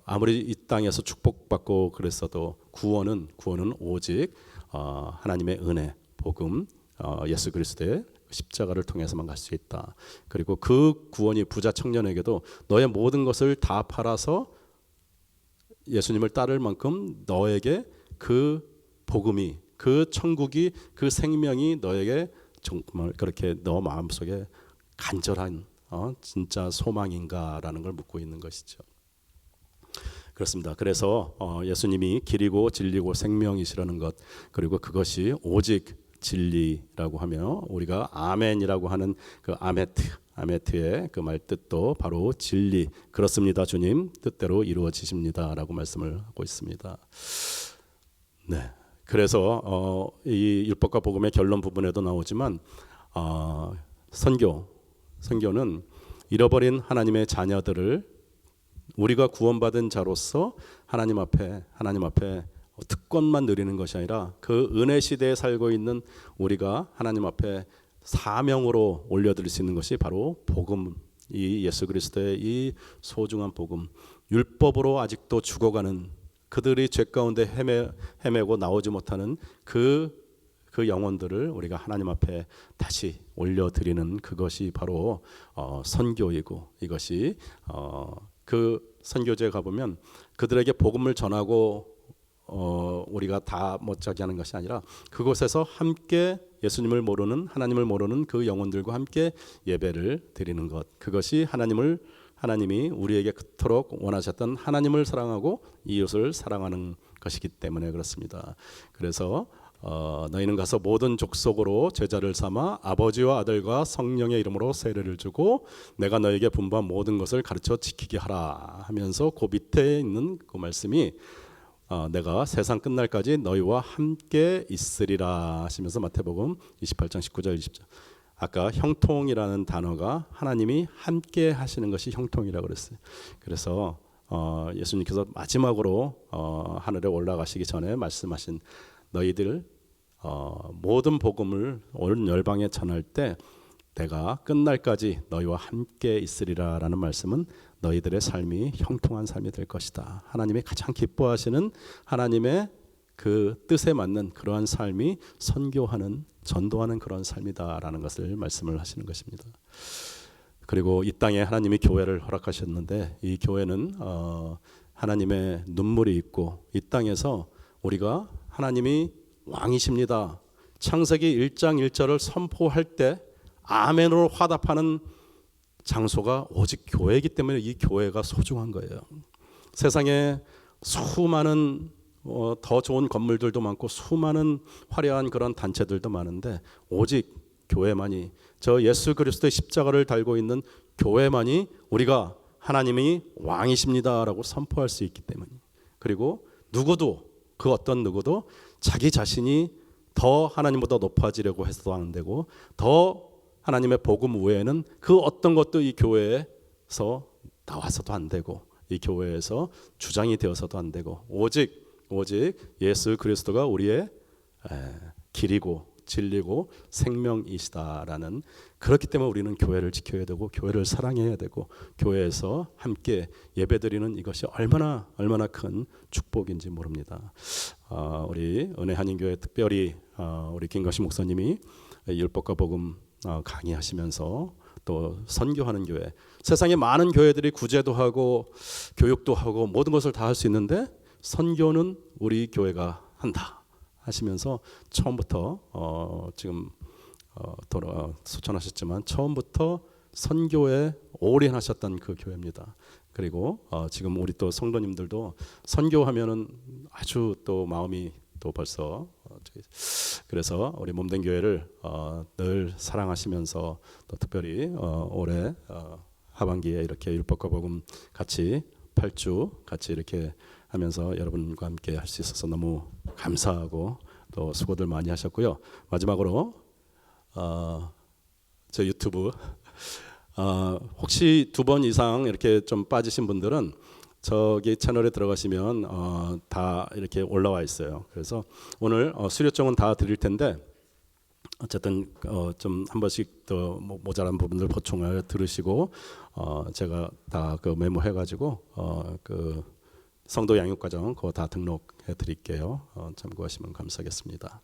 아무리 이 땅에서 축복받고 그랬어도 구원은 오직 하나님의 은혜, 복음, 예수 그리스도의 십자가를 통해서만 갈 수 있다. 그리고 그 구원이 부자 청년에게도 너의 모든 것을 다 팔아서 예수님을 따를 만큼 너에게 그 복음이, 그 천국이, 그 생명이 너에게 정말 그렇게 너 마음속에 간절한 진짜 소망인가라는 걸 묻고 있는 것이죠. 그렇습니다. 그래서 예수님이 길이고 진리고 생명이시라는 것, 그리고 그것이 오직 진리라고 하며 우리가 아멘이라고 하는 그 아메트의 그 말 뜻도 바로 진리, 그렇습니다 주님 뜻대로 이루어지십니다라고 말씀을 하고 있습니다. 네. 그래서 이 율법과 복음의 결론 부분에도 나오지만 선교는 잃어버린 하나님의 자녀들을 우리가 구원받은 자로서 하나님 앞에 특권만 누리는 것이 아니라 그 은혜 시대에 살고 있는 우리가 하나님 앞에 사명으로 올려드릴 수 있는 것이 바로 복음, 이 예수 그리스도의 이 소중한 복음, 율법으로 아직도 죽어가는 그들이 죄 가운데 헤매고 나오지 못하는 그 영혼들을 우리가 하나님 앞에 다시 올려드리는 그것이 바로 선교이고, 이것이 그 선교지에 가보면 그들에게 복음을 전하고 우리가 다 못자게 하는 것이 아니라 그곳에서 함께 예수님을 모르는, 하나님을 모르는 그 영혼들과 함께 예배를 드리는 것, 그것이 하나님이 우리에게 그토록 원하셨던 하나님을 사랑하고 이웃을 사랑하는 것이기 때문에 그렇습니다. 그래서 너희는 가서 모든 족속으로 제자를 삼아 아버지와 아들과 성령의 이름으로 세례를 주고 내가 너에게 분부한 모든 것을 가르쳐 지키게 하라 하면서 그 밑에 있는 그 말씀이 내가 세상 끝날까지 너희와 함께 있으리라 하시면서 마태복음 28장 19절 20절, 아까 형통이라는 단어가 하나님이 함께 하시는 것이 형통이라고 그랬어요. 그래서 예수님께서 마지막으로 하늘에 올라가시기 전에 말씀하신 너희들 모든 복음을 온 열방에 전할 때 내가 끝날까지 너희와 함께 있으리라 라는 말씀은 너희들의 삶이 형통한 삶이 될 것이다. 하나님이 가장 기뻐하시는 하나님의 그 뜻에 맞는 그러한 삶이 선교하는, 전도하는 그런 삶이다라는 것을 말씀을 하시는 것입니다. 그리고 이 땅에 하나님이 교회를 허락하셨는데 이 교회는 하나님의 눈물이 있고 이 땅에서 우리가 하나님이 왕이십니다, 창세기 1장 1절을 선포할 때 아멘으로 화답하는 장소가 오직 교회이기 때문에 이 교회가 소중한 거예요. 세상에 수많은 더 좋은 건물들도 많고 수많은 화려한 그런 단체들도 많은데 오직 교회만이, 저 예수 그리스도의 십자가를 달고 있는 교회만이 우리가 하나님이 왕이십니다라고 선포할 수 있기 때문에, 그리고 그 어떤 누구도 자기 자신이 더 하나님보다 높아지려고 해서도 안 되고 더 하나님의 복음 외에는 그 어떤 것도 이 교회에서 나와서도 안 되고 이 교회에서 주장이 되어서도 안 되고 오직 예수 그리스도가 우리의 길이고 진리고 생명이시다라는, 그렇기 때문에 우리는 교회를 지켜야 되고 교회를 사랑해야 되고 교회에서 함께 예배드리는 이것이 얼마나 큰 축복인지 모릅니다. 우리 은혜 한인교회 특별히 우리 김가시 목사님이 율법과 복음 강의하시면서 또 선교하는 교회, 세상에 많은 교회들이 구제도 하고 교육도 하고 모든 것을 다 할 수 있는데 선교는 우리 교회가 한다 하시면서 처음부터 지금 소천하셨지만 처음부터 선교에 올인하셨던 그 교회입니다. 그리고 지금 우리 또 성도님들도 선교하면은 아주 또 마음이 또 벌써 그래서 우리 몸된 교회를 늘 사랑하시면서 또 특별히 올해 하반기에 이렇게 율법과 복음 같이 8주 같이 이렇게 하면서 여러분과 함께 할 수 있어서 너무 감사하고 또 수고들 많이 하셨고요. 마지막으로 저 유튜브 혹시 2번 이상 이렇게 좀 빠지신 분들은 저기 채널에 들어가시면 다 이렇게 올라와 있어요. 그래서 오늘 수료증은 다 드릴 텐데 어쨌든 좀 한 번씩 더 모자란 부분들 보충을 들으시고 제가 다 그 메모해가지고 그 성도 양육과정 그거 다 등록해 드릴게요. 참고하시면 감사하겠습니다.